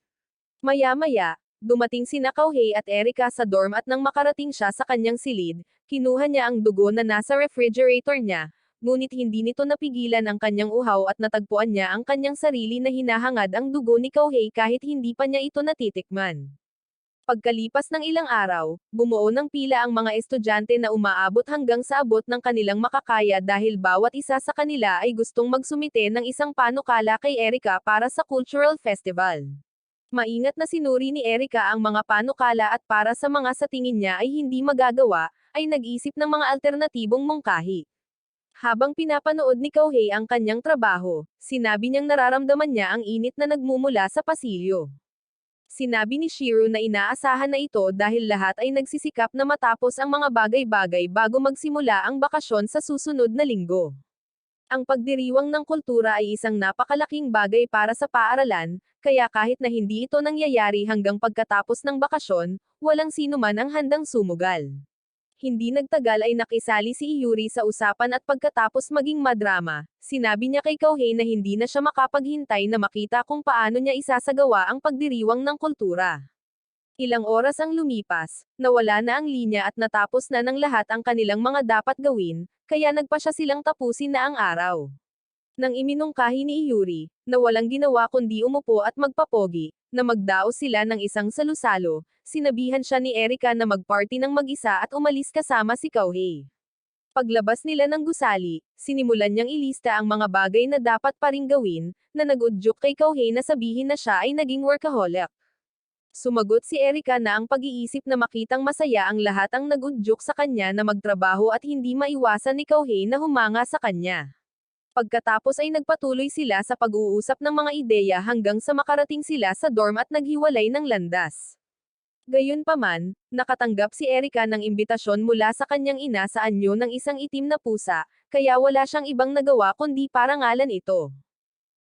Maya-maya, dumating sina Kauhei at Erika sa dorm at nang makarating siya sa kanyang silid, kinuha niya ang dugo na nasa refrigerator niya, ngunit hindi nito napigilan ang kanyang uhaw at natagpuan niya ang kanyang sarili na hinahangad ang dugo ni Kauhei kahit hindi pa niya ito natitikman. Pagkalipas ng ilang araw, bumuo ng pila ang mga estudyante na umaabot hanggang sa abot ng kanilang makakaya dahil bawat isa sa kanila ay gustong magsumite ng isang panukala kay Erika para sa cultural festival. Maingat na sinuri ni Erika ang mga panukala at para sa mga sa tingin niya ay hindi magagawa, ay nag-isip ng mga alternatibong mungkahi. Habang pinapanood ni Kauhei ang kanyang trabaho, sinabi niyang nararamdaman niya ang init na nagmumula sa pasilyo. Sinabi ni Shiro na inaasahan na ito dahil lahat ay nagsisikap na matapos ang mga bagay-bagay bago magsimula ang bakasyon sa susunod na linggo. Ang pagdiriwang ng kultura ay isang napakalaking bagay para sa paaralan, kaya kahit na hindi ito nangyayari hanggang pagkatapos ng bakasyon, walang sino man ang handang sumugal. Hindi nagtagal ay nakisali si Iyuri sa usapan at pagkatapos maging madrama, sinabi niya kay Kauhei na hindi na siya makapaghintay na makita kung paano niya isasagawa ang pagdiriwang ng kultura. Ilang oras ang lumipas, nawala na ang linya at natapos na ng lahat ang kanilang mga dapat gawin, kaya nagpa siya silang tapusin na ang araw. Nang iminungkahi ni Iyuri, na walang ginawa kundi umupo at magpapogi, na magdaos sila ng isang salusalo, sinabihan siya ni Erika na magparty ng mag-isa at umalis kasama si Kauhei. Paglabas nila ng gusali, sinimulan niyang ilista ang mga bagay na dapat pa ring gawin, na nag-udyok kay Kauhei na sabihin na siya ay naging workaholic. Sumagot si Erika na ang pag-iisip na makitang masaya ang lahat ang nag-udyok sa kanya na magtrabaho at hindi maiwasan ni Kauhei na humanga sa kanya. Pagkatapos ay nagpatuloy sila sa pag-uusap ng mga ideya hanggang sa makarating sila sa dorm at naghiwalay ng landas. Gayunpaman, nakatanggap si Erika ng imbitasyon mula sa kanyang ina sa anyo ng isang itim na pusa, kaya wala siyang ibang nagawa kundi parangalan ito.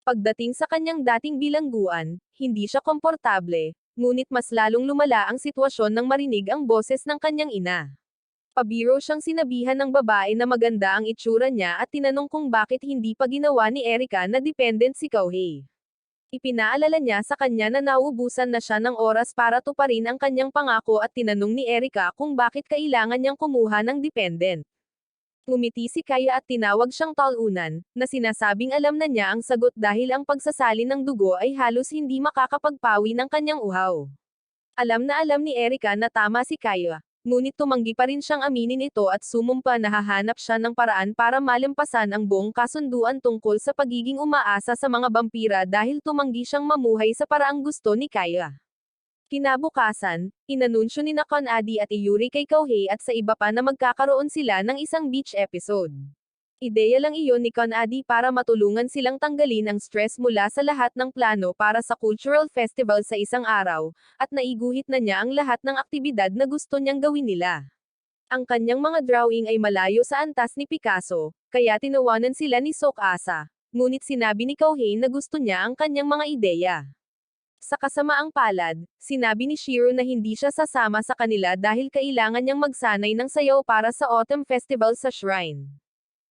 Pagdating sa kanyang dating bilangguan, hindi siya komportable, ngunit mas lalong lumala ang sitwasyon nang marinig ang boses ng kanyang ina. Pabiro siyang sinabihan ng babae na maganda ang itsura niya at tinanong kung bakit hindi pa ginawa ni Erika na dependent si Kohei. Ipinaalala niya sa kanya na nauubusan na siya ng oras para tuparin ang kanyang pangako at tinanong ni Erika kung bakit kailangan niyang kumuha ng dependent. Ngumiti si Kaya at tinawag siyang talunan, na sinasabing alam na niya ang sagot dahil ang pagsasali ng dugo ay halos hindi makakapagpawi ng kanyang uhaw. Alam na alam ni Erika na tama si Kaya, ngunit tumanggi pa rin siyang aminin ito at sumumpa na hahanap siya ng paraan para malimpasan ang buong kasunduan tungkol sa pagiging umaasa sa mga vampira dahil tumanggi siyang mamuhay sa paraang gusto ni Kaya. Kinabukasan, inanunsyo ni Adi at Yuri kay Kohei at sa iba pa na magkakaroon sila ng isang beach episode. Ideya lang iyon ni Adi para matulungan silang tanggalin ang stress mula sa lahat ng plano para sa cultural festival sa isang araw, at naiguhit na niya ang lahat ng aktibidad na gusto niyang gawin nila. Ang kanyang mga drawing ay malayo sa antas ni Picasso, kaya tinawanan sila ni Tsukasa, ngunit sinabi ni Kohei na gusto niya ang kanyang mga ideya. Sa kasamaang palad, sinabi ni Shiro na hindi siya sasama sa kanila dahil kailangan niyang magsanay ng sayaw para sa Autumn Festival sa shrine.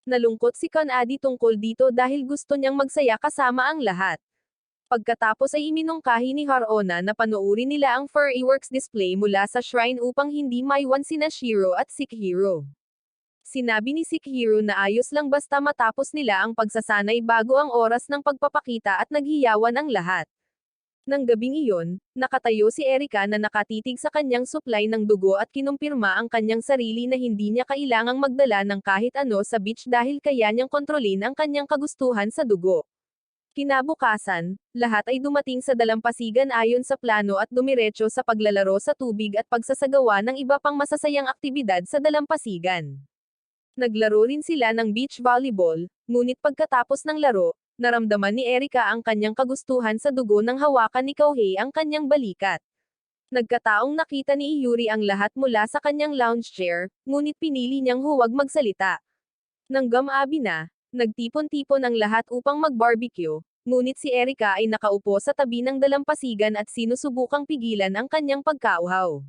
Nalungkot si Adi tungkol dito dahil gusto niyang magsaya kasama ang lahat. Pagkatapos ay iminungkahi ni Harona na panoorin nila ang fireworks display mula sa shrine upang hindi maiwan sina Shiro at Sekihiro. Sinabi ni Sekihiro na ayos lang basta matapos nila ang pagsasanay bago ang oras ng pagpapakita at naghiyawan ang lahat. Nang gabing iyon, nakatayo si Erika na nakatitig sa kanyang supply ng dugo at kinumpirma ang kanyang sarili na hindi niya kailangang magdala ng kahit ano sa beach dahil kaya niyang kontrolin ang kanyang kagustuhan sa dugo. Kinabukasan, lahat ay dumating sa dalampasigan ayon sa plano at dumiretso sa paglalaro sa tubig at pagsasagawa ng iba pang masasayang aktibidad sa dalampasigan. Naglaro rin sila ng beach volleyball, ngunit pagkatapos ng laro, naramdaman ni Erika ang kanyang kagustuhan sa dugo nang hawakan ni Kohei ang kanyang balikat. Nagkataong nakita ni Yuri ang lahat mula sa kanyang lounge chair, ngunit pinili niyang huwag magsalita. Nang gamabi na, nagtipon-tipon ang lahat upang mag-barbecue, ngunit si Erika ay nakaupo sa tabi ng dalampasigan at sinusubukang pigilan ang kanyang pagkauhaw.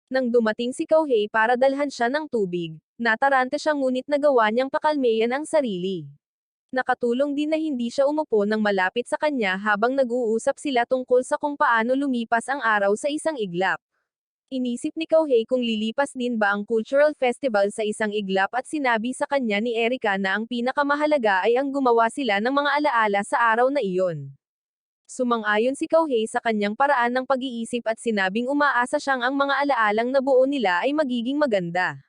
Nang dumating si Kohei para dalhan siya ng tubig, natarante siya ngunit nagawa niyang pakalmeyan ang sarili. Nakatulong din na hindi siya umupo nang malapit sa kanya habang nag-uusap sila tungkol sa kung paano lumipas ang araw sa isang iglap. Inisip ni Kohei kung lilipas din ba ang cultural festival sa isang iglap at sinabi sa kanya ni Erika na ang pinakamahalaga ay ang gumawa sila ng mga alaala sa araw na iyon. Sumang-ayon si Kohei sa kanyang paraan ng pag-iisip at sinabing umaasa siyang ang mga alaalang nabuo nila ay magiging maganda.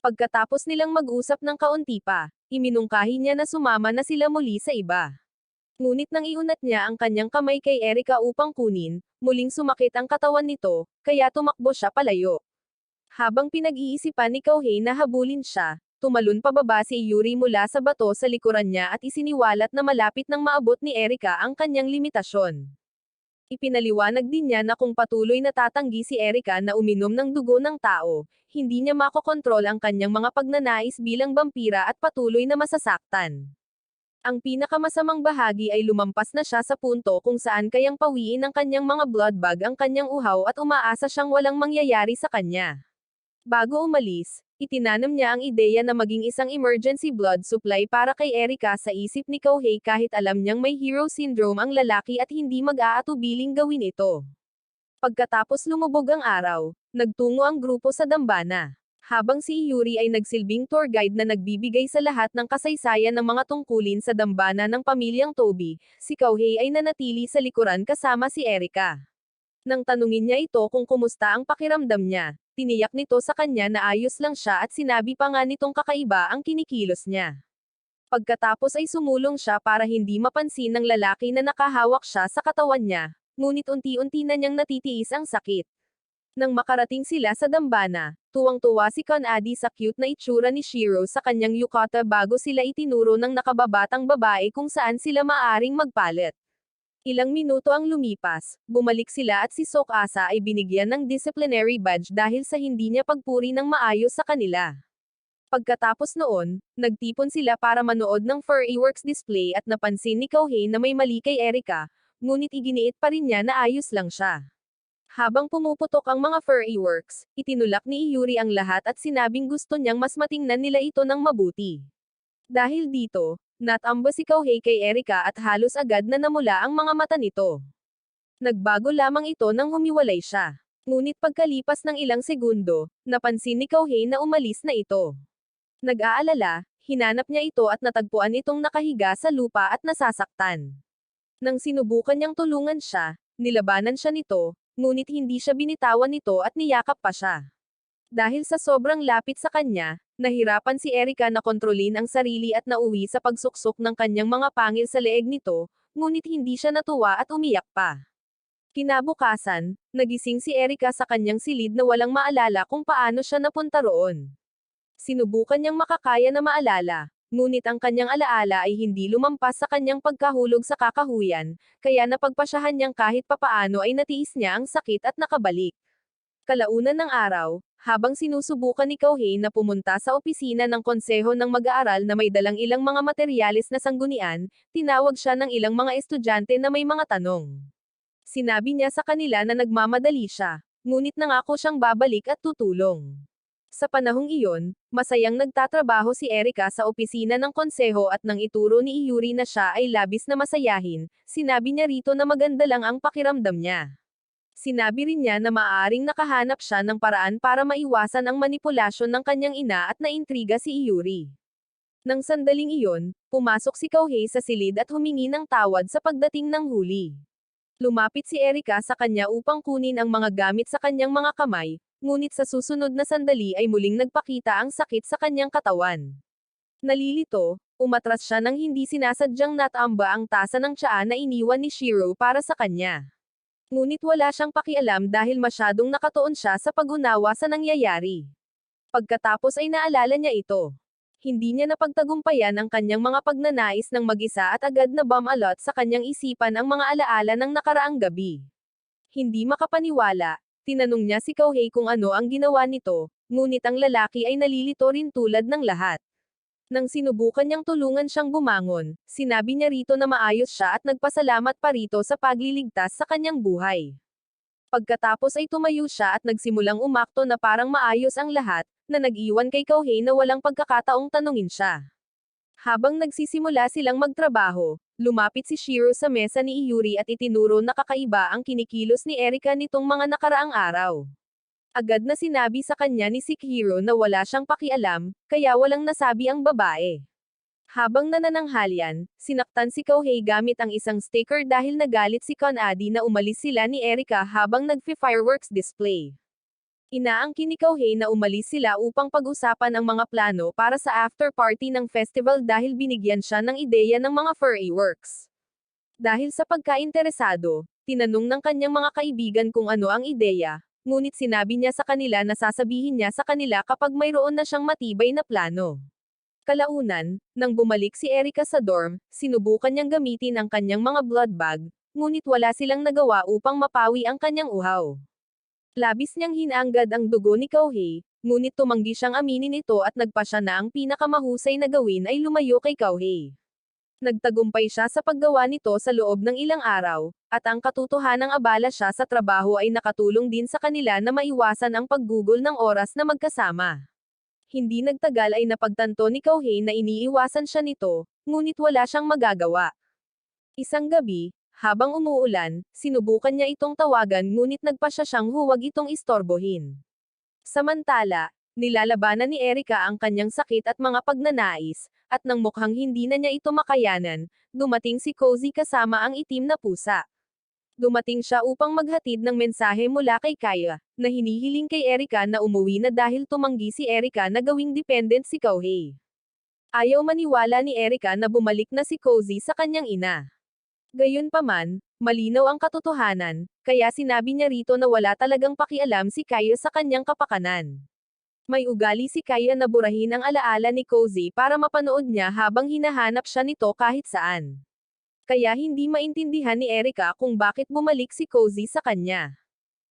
Pagkatapos nilang mag-usap ng kaunti pa, iminungkahi niya na sumama na sila muli sa iba. Ngunit nang iunat niya ang kanyang kamay kay Erika upang kunin, muling sumakit ang katawan nito, kaya tumakbo siya palayo. Habang pinag-iisipan ni Kohei na habulin siya, tumalon pababa si Yuri mula sa bato sa likuran niya at isiniwalat na malapit nang maabot ni Erika ang kanyang limitasyon. Ipinaliwanag din niya na kung patuloy na tatanggi si Erika na uminom ng dugo ng tao, hindi niya makokontrol ang kanyang mga pagnanais bilang vampira at patuloy na masasaktan. Ang pinakamasamang bahagi ay lumampas na siya sa punto kung saan kayang pawiin ng kanyang mga blood bag ang kanyang uhaw at umaasa siyang walang mangyayari sa kanya. Bago umalis, itinanam niya ang ideya na maging isang emergency blood supply para kay Erika sa isip ni Kohei kahit alam niyang may hero syndrome ang lalaki at hindi mag-aatubiling gawin ito. Pagkatapos lumubog ang araw, nagtungo ang grupo sa dambana. Habang si Yuri ay nagsilbing tour guide na nagbibigay sa lahat ng kasaysayan ng mga tungkulin sa dambana ng pamilyang Toby, si Kohei ay nanatili sa likuran kasama si Erika. Nang tanungin niya ito kung kumusta ang pakiramdam niya, tiniyak nito sa kanya na ayos lang siya at sinabi pa nga nitong kakaiba ang kinikilos niya. Pagkatapos ay sumulong siya para hindi mapansin ng lalaki na nakahawak siya sa katawan niya, ngunit unti-unti na niyang natitiis ang sakit. Nang makarating sila sa dambana, tuwang-tuwa si Adi sa cute na itsura ni Shiro sa kanyang yukata bago sila itinuro ng nakababatang babae kung saan sila maaring magpalit. Ilang minuto ang lumipas, bumalik sila at si Tsukasa ay binigyan ng disciplinary badge dahil sa hindi niya pagpuri ng maayos sa kanila. Pagkatapos noon, nagtipon sila para manood ng fireworks display at napansin ni Kohei na may mali kay Erika, ngunit iginiit pa rin niya na ayos lang siya. Habang pumuputok ang mga fireworks, itinulak ni Yuri ang lahat at sinabing gusto niyang mas matingnan nila ito ng mabuti. Dahil dito, natamba si Kouhei kay Erika at halos agad na namula ang mga mata nito. Nagbago lamang ito nang humiwalay siya. Ngunit pagkalipas ng ilang segundo, napansin ni Kouhei na umalis na ito. Nag-aalala, hinanap niya ito at natagpuan itong nakahiga sa lupa at nasasaktan. Nang sinubukan niyang tulungan siya, nilabanan siya nito, ngunit hindi siya binitawan nito at niyakap pa siya. Dahil sa sobrang lapit sa kanya, nahirapan si Erika na kontrolin ang sarili at nauwi sa pagsuksok ng kanyang mga pangil sa leeg nito, ngunit hindi siya natuwa at umiyak pa. Kinabukasan, nagising si Erika sa kanyang silid na walang maalala kung paano siya napunta roon. Sinubukan niyang makakaya na maalala, ngunit ang kanyang alaala ay hindi lumampas sa kanyang pagkahulog sa kakahuyan, kaya napagpasyahan niyang kahit papaano ay natiis niya ang sakit at nakabalik. Kalaunan ng araw, habang sinusubukan ni Kouhei na pumunta sa opisina ng konseho ng mag-aaral na may dalang ilang mga materyales na sanggunian, tinawag siya ng ilang mga estudyante na may mga tanong. Sinabi niya sa kanila na nagmamadali siya, ngunit nangako siyang babalik at tutulong. Sa panahong iyon, masayang nagtatrabaho si Erika sa opisina ng konseho at nang ituro ni Yuri na siya ay labis na masayahin, sinabi niya rito na maganda lang ang pakiramdam niya. Sinabi rin niya na maaaring nakahanap siya ng paraan para maiwasan ang manipulasyon ng kanyang ina at naintriga si Yuri. Nang sandaling iyon, pumasok si Kouhei sa silid at humingi ng tawad sa pagdating ng huli. Lumapit si Erika sa kanya upang kunin ang mga gamit sa kanyang mga kamay, ngunit sa susunod na sandali ay muling nagpakita ang sakit sa kanyang katawan. Nalilito, umatras siya nang hindi sinasadyang natamba ang tasa ng tsaa na iniwan ni Shiro para sa kanya. Ngunit wala siyang pakialam dahil masyadong nakatuon siya sa pag-unawa sa nangyayari. Pagkatapos ay naalala niya ito. Hindi niya napagtagumpayan ang kanyang mga pagnanais ng mag-isa at agad na bumalot sa kanyang isipan ang mga alaala ng nakaraang gabi. Hindi makapaniwala, tinanong niya si Kouhei kung ano ang ginawa nito, ngunit ang lalaki ay nalilito rin tulad ng lahat. Nang sinubukan niyang tulungan siyang bumangon, sinabi niya rito na maayos siya at nagpasalamat pa rito sa pagliligtas sa kanyang buhay. Pagkatapos ay tumayo siya at nagsimulang umakto na parang maayos ang lahat, na nag-iwan kay Kouhei na walang pagkakataong tanungin siya. Habang nagsisimula silang magtrabaho, lumapit si Shiro sa mesa ni Yuri at itinuro na kakaiba ang kinikilos ni Erika nitong mga nakaraang araw. Agad na sinabi sa kanya ni Sekihiro na wala siyang pakialam, kaya walang nasabi ang babae. Habang nanananghalian, sinaktan si Kouhei gamit ang isang sticker dahil nagalit si Konadi na umalis sila ni Erika habang nagfi-fireworks display. Inaangkin ni Kouhei na umalis sila upang pag-usapan ang mga plano para sa after party ng festival dahil binigyan siya ng ideya ng mga fireworks. Dahil sa pagkainteresado, tinanong ng kanyang mga kaibigan kung ano ang ideya, ngunit sinabi niya sa kanila na sasabihin niya sa kanila kapag mayroon na siyang matibay na plano. Kalaunan, nang bumalik si Erika sa dorm, sinubukan niyang gamitin ang kanyang mga blood bag, ngunit wala silang nagawa upang mapawi ang kanyang uhaw. Labis niyang hinanggad ang dugo ni Kouhei, ngunit tumanggi siyang aminin ito at nagpasya na ang pinakamahusay na gawin ay lumayo kay Kouhei. Nagtagumpay siya sa paggawa nito sa loob ng ilang araw, at ang katotohanang abala siya sa trabaho ay nakatulong din sa kanila na maiwasan ang paggugol ng oras na magkasama. Hindi nagtagal ay napagtanto ni Kouhei na iniiwasan siya nito, ngunit wala siyang magagawa. Isang gabi, habang umuulan, sinubukan niya itong tawagan ngunit nagpasya siyang huwag itong istorbohin. Samantala, nilalabanan ni Erika ang kanyang sakit at mga pagnanais, at nang mukhang hindi na niya ito makayanan, dumating si Cozy kasama ang itim na pusa. Dumating siya upang maghatid ng mensahe mula kay Kaya, na hinihiling kay Erika na umuwi na dahil tumanggi si Erika na gawing dependent si Kouhei. Ayaw maniwala ni Erika na bumalik na si Cozy sa kanyang ina. Gayunpaman, malinaw ang katotohanan, kaya sinabi niya rito na wala talagang pakialam si Kaya sa kanyang kapakanan. May ugali si Kaya na burahin ang alaala ni Cozy para mapanood niya habang hinahanap siya nito kahit saan. Kaya hindi maintindihan ni Erika kung bakit bumalik si Cozy sa kanya.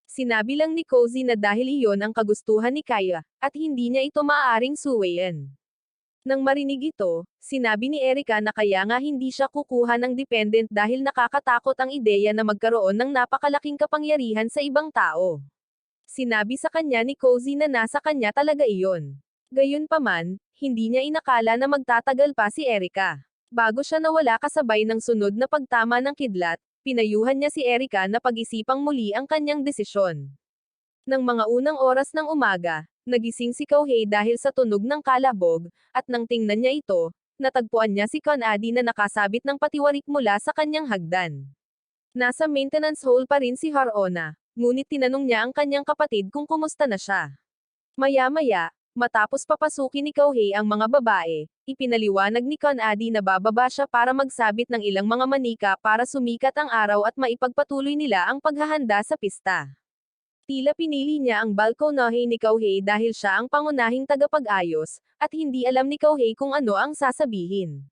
Sinabi lang ni Cozy na dahil iyon ang kagustuhan ni Kaya, at hindi niya ito maaaring suwayin. Nang marinig ito, sinabi ni Erika na kaya nga hindi siya kukuha ng dependent dahil nakakatakot ang ideya na magkaroon ng napakalaking kapangyarihan sa ibang tao. Sinabi sa kanya ni Cozy na nasa kanya talaga iyon. Gayunpaman, hindi niya inakala na magtatagal pa si Erika. Bago siya nawala kasabay ng sunod na pagtama ng kidlat, pinayuhan niya si Erika na pag-isipang muli ang kanyang desisyon. Nang mga unang oras ng umaga, nagising si Kohei dahil sa tunog ng kalabog, at nang tingnan niya ito, natagpuan niya si Konadi na nakasabit ng patiwarik mula sa kanyang hagdan. Nasa maintenance hole pa rin si Harona, ngunit tinanong niya ang kanyang kapatid kung kumusta na siya. Maya-maya, matapos papasukin ni Kohei ang mga babae, ipinaliwanag ni Konadi na bababa siya para magsabit ng ilang mga manika para sumikat ang araw at maipagpatuloy nila ang paghahanda sa pista. Tila pinili niya ang balkonahe ni Kohei dahil siya ang pangunahing tagapag-ayos, at hindi alam ni Kohei kung ano ang sasabihin.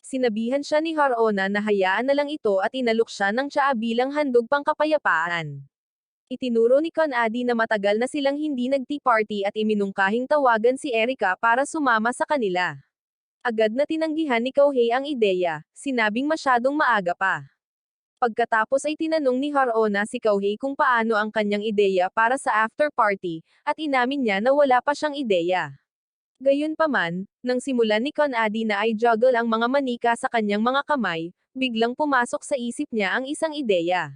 Sinabihan siya ni Harona na hayaan na lang ito at inalok siya ng tsaa bilang handog pangkapayapaan. Itinuro ni Konadi na matagal na silang hindi nag-tea party at iminungkahing tawagan si Erika para sumama sa kanila. Agad na tinanggihan ni Kohei ang ideya, sinabing masyadong maaga pa. Pagkatapos ay tinanong ni Harona si Kohei kung paano ang kanyang ideya para sa after party, at inamin niya na wala pa siyang ideya. Gayunpaman, nang simulan ni Konadi na ay juggle ang mga manika sa kanyang mga kamay, biglang pumasok sa isip niya ang isang ideya.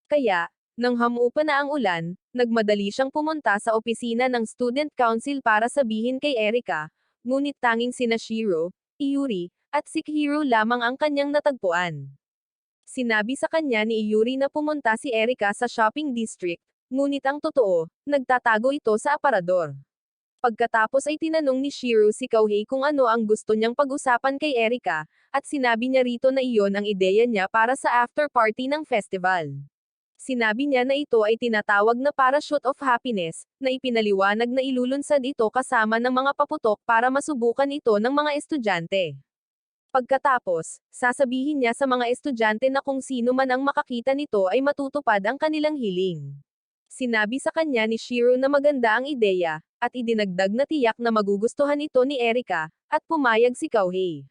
Kaya, nang hamupa na ang ulan, nagmadali siyang pumunta sa opisina ng Student Council para sabihin kay Erika, ngunit tanging sina Shiro, Iuri, at Sikihiro lamang ang kanyang natagpuan. Sinabi sa kanya ni Iuri na pumunta si Erika sa shopping district, ngunit ang totoo, nagtatago ito sa aparador. Pagkatapos ay tinanong ni Shiro si Kohei kung ano ang gusto niyang pag-usapan kay Erika, at sinabi niya rito na iyon ang ideya niya para sa after party ng festival. Sinabi niya na ito ay tinatawag na parachute of happiness, na ipinaliwanag na ilulunsad ito kasama ng mga paputok para masubukan ito ng mga estudyante. Pagkatapos, sasabihin niya sa mga estudyante na kung sino man ang makakita nito ay matutupad ang kanilang hiling. Sinabi sa kanya ni Shiro na maganda ang ideya, at idinagdag na tiyak na magugustuhan ito ni Erika, at pumayag si Kohei.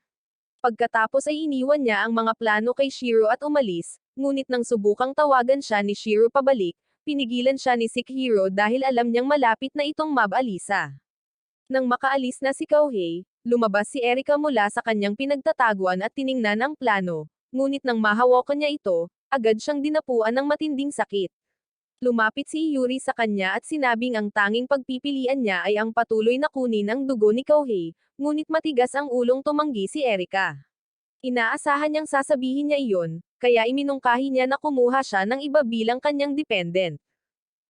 Pagkatapos ay iniwan niya ang mga plano kay Shiro at umalis, ngunit nang subukang tawagan siya ni Shiro pabalik, pinigilan siya ni Sikihiro dahil alam niyang malapit na itong mabalisa. Nang makaalis na si Kohei, lumabas si Erika mula sa kanyang pinagtataguan at tiningnan ang plano, ngunit nang mahawakan niya ito, agad siyang dinapuan ng matinding sakit. Lumapit si Yuri sa kanya at sinabing ang tanging pagpipilian niya ay ang patuloy na kunin ang dugo ni Kohei, ngunit matigas ang ulong tumanggi si Erika. Inaasahan niyang sasabihin niya iyon, kaya iminungkahi niya na kumuha siya ng iba bilang kanyang dependent.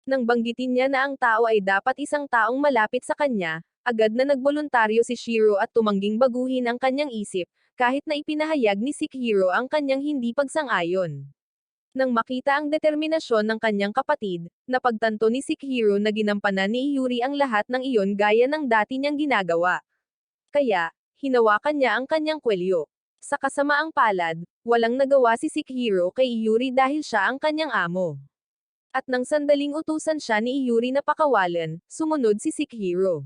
Nang banggitin niya na ang tao ay dapat isang taong malapit sa kanya, agad na nagboluntaryo si Shiro at tumangging baguhin ang kanyang isip, kahit na ipinahayag ni Sikihiro ang kanyang hindi pagsang-ayon. Nang makita ang determinasyon ng kanyang kapatid, napagtanto ni Sikihiro na ginampanan ni Yuri ang lahat ng iyon gaya ng dati niyang ginagawa. Kaya, hinawakan niya ang kanyang kwelyo. Sa kasamaang palad, walang nagawa si Sikihiro kay Yuri dahil siya ang kanyang amo. At nang sandaling utusan siya ni Yuri na pakawalan, sumunod si Sikihiro.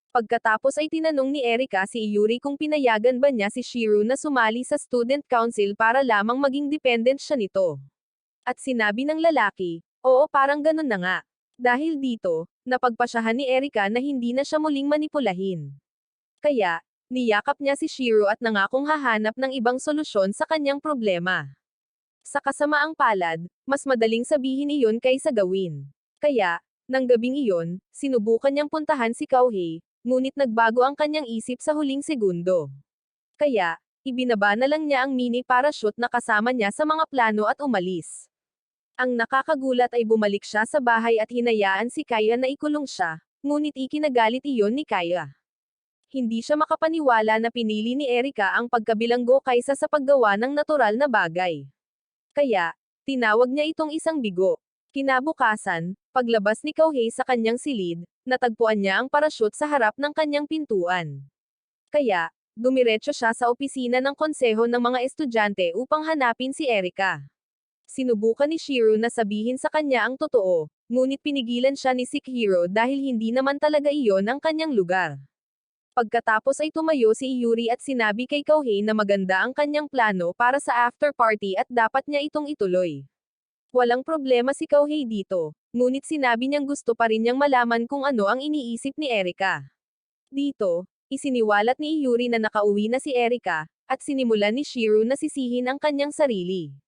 Pagkatapos ay tinanong ni Erika si Yuri kung pinayagan ba niya si Shiro na sumali sa student council para lamang maging dependent siya nito. At sinabi ng lalaki, oo parang ganun na nga. Dahil dito, napagpasyahan ni Erika na hindi na siya muling manipulahin. Kaya, niyakap niya si Shiro at nangakong hahanap ng ibang solusyon sa kanyang problema. Sa kasamaang palad, mas madaling sabihin iyon kaysa gawin. Kaya, nang gabing iyon, sinubukan niyang puntahan si Kohei, ngunit nagbago ang kanyang isip sa huling segundo. Kaya, ibinaba na lang niya ang mini parachute na kasama niya sa mga plano at umalis. Ang nakakagulat ay bumalik siya sa bahay at hinayaan si Kaya na ikulong siya, ngunit ikinagalit iyon ni Kaya. Hindi siya makapaniwala na pinili ni Erika ang pagkabilanggo kaysa sa paggawa ng natural na bagay. Kaya, tinawag niya itong isang bigo. Kinabukasan, paglabas ni Kohei sa kanyang silid, natagpuan niya ang parachute sa harap ng kanyang pintuan. Kaya, dumiretso siya sa opisina ng konseho ng mga estudyante upang hanapin si Erika. Sinubukan ni Shiro na sabihin sa kanya ang totoo, ngunit pinigilan siya ni Sikihiro dahil hindi naman talaga iyon ang kanyang lugar. Pagkatapos ay tumayo si Yuri at sinabi kay Kouhei na maganda ang kanyang plano para sa after party at dapat niya itong ituloy. Walang problema si Kouhei dito, ngunit sinabi niyang gusto pa rin niyang malaman kung ano ang iniisip ni Erika. Dito, isiniwalat ni Yuri na nakauwi na si Erika, at sinimulan ni Shiro na sisihin ang kanyang sarili.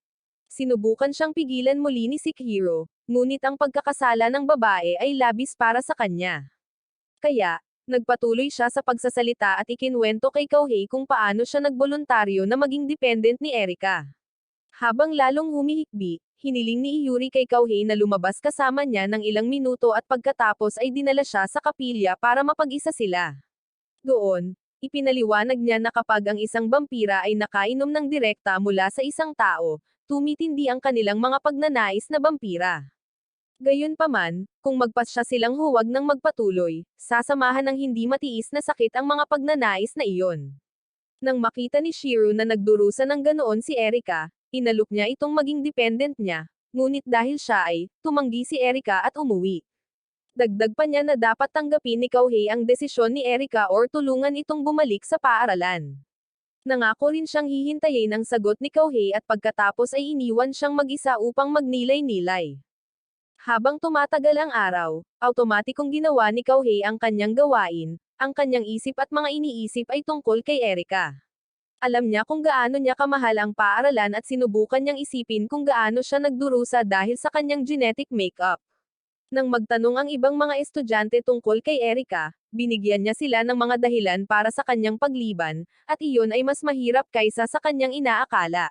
Sinubukan siyang pigilan muli ni Sekihiro, ngunit ang pagkakasala ng babae ay labis para sa kanya. Kaya, nagpatuloy siya sa pagsasalita at ikinwento kay Kouhei kung paano siya nagboluntaryo na maging dependent ni Erika. Habang lalong humihikbi, hiniling ni Yuri kay Kouhei na lumabas kasama niya ng ilang minuto at pagkatapos ay dinala siya sa kapilya para mapag-isa sila. Doon, ipinaliwanag niya na kapag ang isang vampira ay nakainom ng direkta mula sa isang tao, tumitindi ang kanilang mga pagnanais na vampira. Gayunpaman, kung magpasya silang huwag nang magpatuloy, sasamahan ng hindi matiis na sakit ang mga pagnanais na iyon. Nang makita ni Shiro na nagdurusa ng ganoon si Erika, inalok niya itong maging dependent niya, ngunit dahil siya ay, tumanggi si Erika at umuwi. Dagdag pa niya na dapat tanggapin ni Kouhei ang desisyon ni Erika or tulungan itong bumalik sa paaralan. Nangako rin siyang hihintayin ang sagot ni Kouhei at pagkatapos ay iniwan siyang mag-isa upang magnilay-nilay. Habang tumatagal ang araw, automatikong ginawa ni Kouhei ang kanyang gawain, ang kanyang isip at mga iniisip ay tungkol kay Erika. Alam niya kung gaano niya kamahal ang paaralan at sinubukan niyang isipin kung gaano siya nagdurusa dahil sa kanyang genetic makeup. Nang magtanong ang ibang mga estudyante tungkol kay Erika, binigyan niya sila ng mga dahilan para sa kanyang pagliban, at iyon ay mas mahirap kaysa sa kanyang inaakala.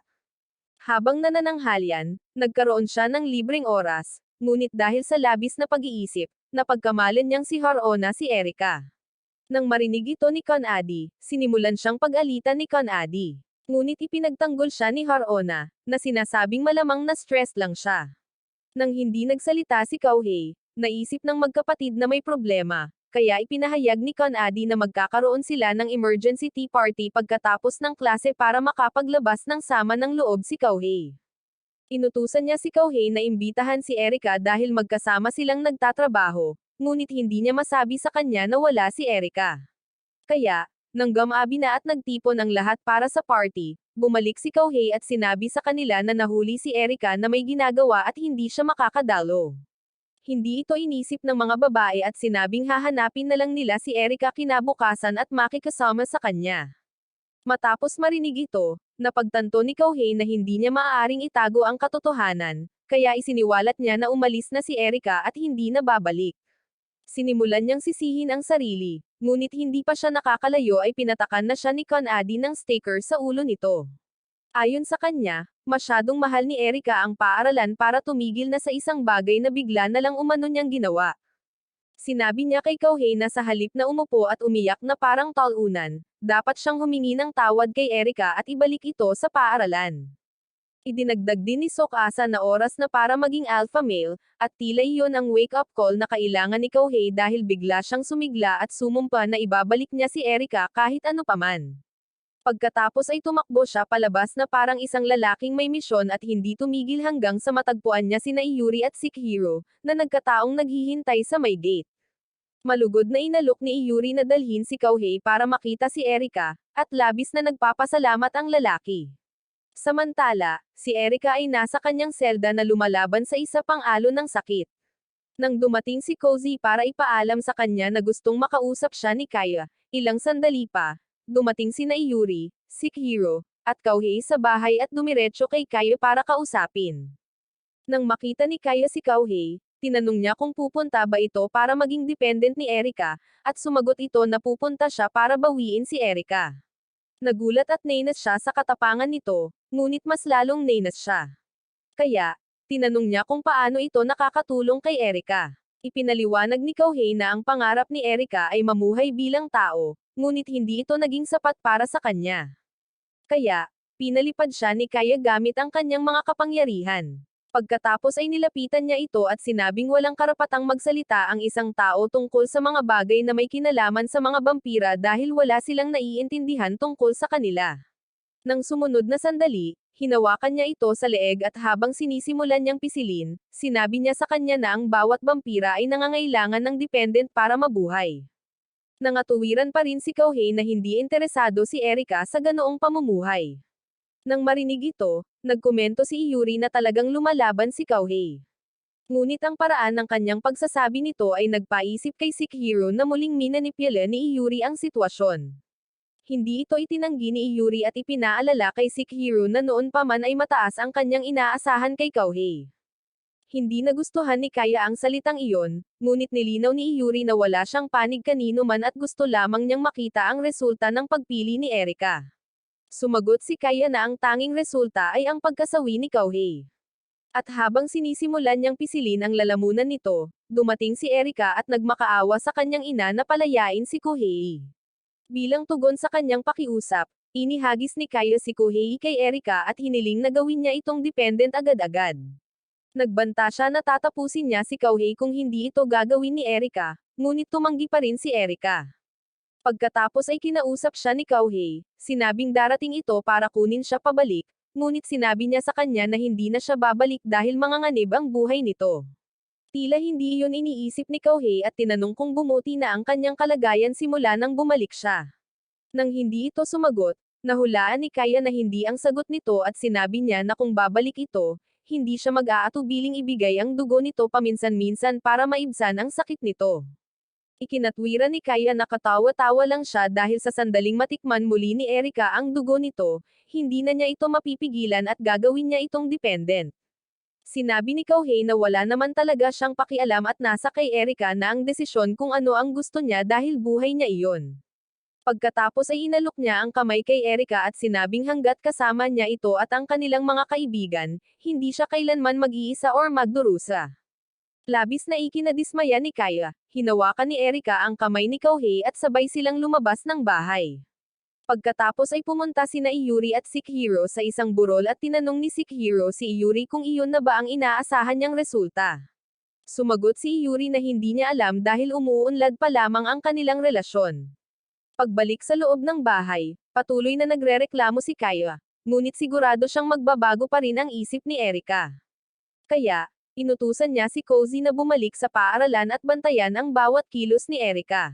Habang nanananghalian, nagkaroon siya ng libreng oras, ngunit dahil sa labis na pag-iisip, napagkamalan niyang si Harona si Erika. Nang marinig ito ni Kanadi, sinimulan siyang pag-alitan ni Kanadi. Ngunit ipinagtanggol siya ni Harona, na sinasabing malamang na stress lang siya. Nang hindi nagsalita si Kouhei, naisip ng magkapatid na may problema, kaya ipinahayag ni Kanadi na magkakaroon sila ng emergency tea party pagkatapos ng klase para makapaglabas ng sama ng loob si Kouhei. Inutusan niya si Kouhei na imbitahan si Erika dahil magkasama silang nagtatrabaho, ngunit hindi niya masabi sa kanya na wala si Erika. Kaya, nang gamabi na at nagtipon ang lahat para sa party, bumalik si Kouhei at sinabi sa kanila na nahuli si Erika na may ginagawa at hindi siya makakadalo. Hindi ito inisip ng mga babae at sinabing hahanapin na lang nila si Erika kinabukasan at makikasama sa kanya. Matapos marinig ito, napagtanto ni Kouhei na hindi niya maaaring itago ang katotohanan, kaya isiniwalat niya na umalis na si Erika at hindi na babalik. Sinimulan niyang sisihin ang sarili, ngunit hindi pa siya nakakalayo ay pinatakan na siya ni Kanadi ng sticker sa ulo nito. Ayon sa kanya, masyadong mahal ni Erika ang paaralan para tumigil na sa isang bagay na bigla na lang umano niyang ginawa. Sinabi niya kay Kouhei na sa halip na umupo at umiyak na parang talunan, dapat siyang humingi ng tawad kay Erika at ibalik ito sa paaralan. Idinagdag din ni Tsukasa na oras na para maging alpha male, at tila iyon ang wake-up call na kailangan ni Kouhei dahil bigla siyang sumigla at sumumpa na ibabalik niya si Erika kahit ano paman. Pagkatapos ay tumakbo siya palabas na parang isang lalaking may misyon at hindi tumigil hanggang sa matagpuan niya sina Yuri at Sekihiro, na nagkataong naghihintay sa may gate. Malugod na inalok ni Yuri na dalhin si Kouhei para makita si Erika, at labis na nagpapasalamat ang lalaki. Samantala, si Erika ay nasa kanyang selda na lumalaban sa isa pang alon ng sakit. Nang dumating si Cozy para ipaalam sa kanya na gustong makausap siya ni Kaya, ilang sandali pa, dumating sina Yuri, Sekihiro, at Kouhei sa bahay at dumiretso kay Kaya para kausapin. Nang makita ni Kaya si Kouhei, tinanong niya kung pupunta ba ito para maging dependent ni Erika, at sumagot ito na pupunta siya para bawiin si Erika. Nagulat at nainis siya sa katapangan nito, ngunit mas lalong nainis siya. Kaya, tinanong niya kung paano ito nakakatulong kay Erika. Ipinaliwanag ni Kouhei na ang pangarap ni Erika ay mamuhay bilang tao, ngunit hindi ito naging sapat para sa kanya. Kaya, pinalipad siya ni Kaya gamit ang kanyang mga kapangyarihan. Pagkatapos ay nilapitan niya ito at sinabing walang karapatang magsalita ang isang tao tungkol sa mga bagay na may kinalaman sa mga vampira dahil wala silang naiintindihan tungkol sa kanila. Nang sumunod na sandali, hinawakan niya ito sa leeg at habang sinisimulan niyang pisilin, sinabi niya sa kanya na ang bawat vampira ay nangangailangan ng dependent para mabuhay. Nangatuwiran pa rin si Kauhei na hindi interesado si Erika sa ganoong pamumuhay. Nang marinig ito, nagkomento si Iyuri na talagang lumalaban si Kauhei. Ngunit ang paraan ng kanyang pagsasabi nito ay nagpaisip kay Sekihiro na muling minanipula ni Iyuri ang sitwasyon. Hindi ito itinanggi ni Iyuri at ipinaalala kay Sekihiro na noon pa man ay mataas ang kanyang inaasahan kay Kauhei. Hindi nagustuhan ni Kaya ang salitang iyon, ngunit nilinaw ni Iyuri na wala siyang panig kanino man at gusto lamang niyang makita ang resulta ng pagpili ni Erika. Sumagot si Kaya na ang tanging resulta ay ang pagkasawi ni Kauhei. At habang sinisimulan niyang pisilin ang lalamunan nito, dumating si Erika at nagmakaawa sa kanyang ina na palayain si Kauhei. Bilang tugon sa kanyang pakiusap, inihagis ni Kaya si Kauhei kay Erika at hiniling na gawin niya itong dependent agad-agad. Nagbanta siya na tatapusin niya si Kauhei kung hindi ito gagawin ni Erika, ngunit tumanggi pa rin si Erika. Pagkatapos ay kinausap siya ni Kauhei, sinabing darating ito para kunin siya pabalik, ngunit sinabi niya sa kanya na hindi na siya babalik dahil manganganib ang buhay nito. Tila hindi iyon iniisip ni Kauhei at tinanong kung bumuti na ang kanyang kalagayan simula nang bumalik siya. Nang hindi ito sumagot, nahulaan ni Kaya na hindi ang sagot nito at sinabi niya na kung babalik ito, hindi siya mag-aatubiling ibigay ang dugo nito paminsan-minsan para maibsan ang sakit nito. Ikinatwira ni Kaya na katawa-tawa lang siya dahil sa sandaling matikman muli ni Erika ang dugo nito, hindi na niya ito mapipigilan at gagawin niya itong dependent. Sinabi ni Kauhei na wala naman talaga siyang pakialam at nasa kay Erika na ang desisyon kung ano ang gusto niya dahil buhay niya iyon. Pagkatapos ay inalok niya ang kamay kay Erika at sinabing hanggat kasama niya ito at ang kanilang mga kaibigan, hindi siya kailanman mag-iisa or magdurusa. Labis na ikinadismaya ni Kaya, hinawakan ni Erika ang kamay ni Kauhei at sabay silang lumabas ng bahay. Pagkatapos ay pumunta sina Iyuri at Sekihiro sa isang burol at tinanong ni Sekihiro si Iyuri kung iyon na ba ang inaasahan niyang resulta. Sumagot si Iyuri na hindi niya alam dahil umuunlad pa lamang ang kanilang relasyon. Pagbalik sa loob ng bahay, patuloy na nagrereklamo si Kaya, ngunit sigurado siyang magbabago pa rin ang isip ni Erika. Kaya, inutusan niya si Cozy na bumalik sa paaralan at bantayan ang bawat kilos ni Erika.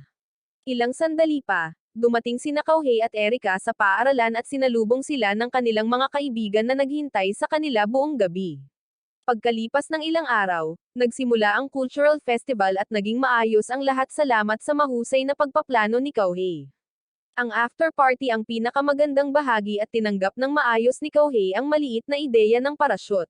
Ilang sandali pa, dumating sina Kauhei at Erika sa paaralan at sinalubong sila ng kanilang mga kaibigan na naghintay sa kanila buong gabi. Pagkalipas ng ilang araw, nagsimula ang cultural festival at naging maayos ang lahat salamat sa mahusay na pagpaplano ni Kauhei. Ang after party ang pinakamagandang bahagi at tinanggap ng maayos ni Kauhei ang maliit na ideya ng parachute.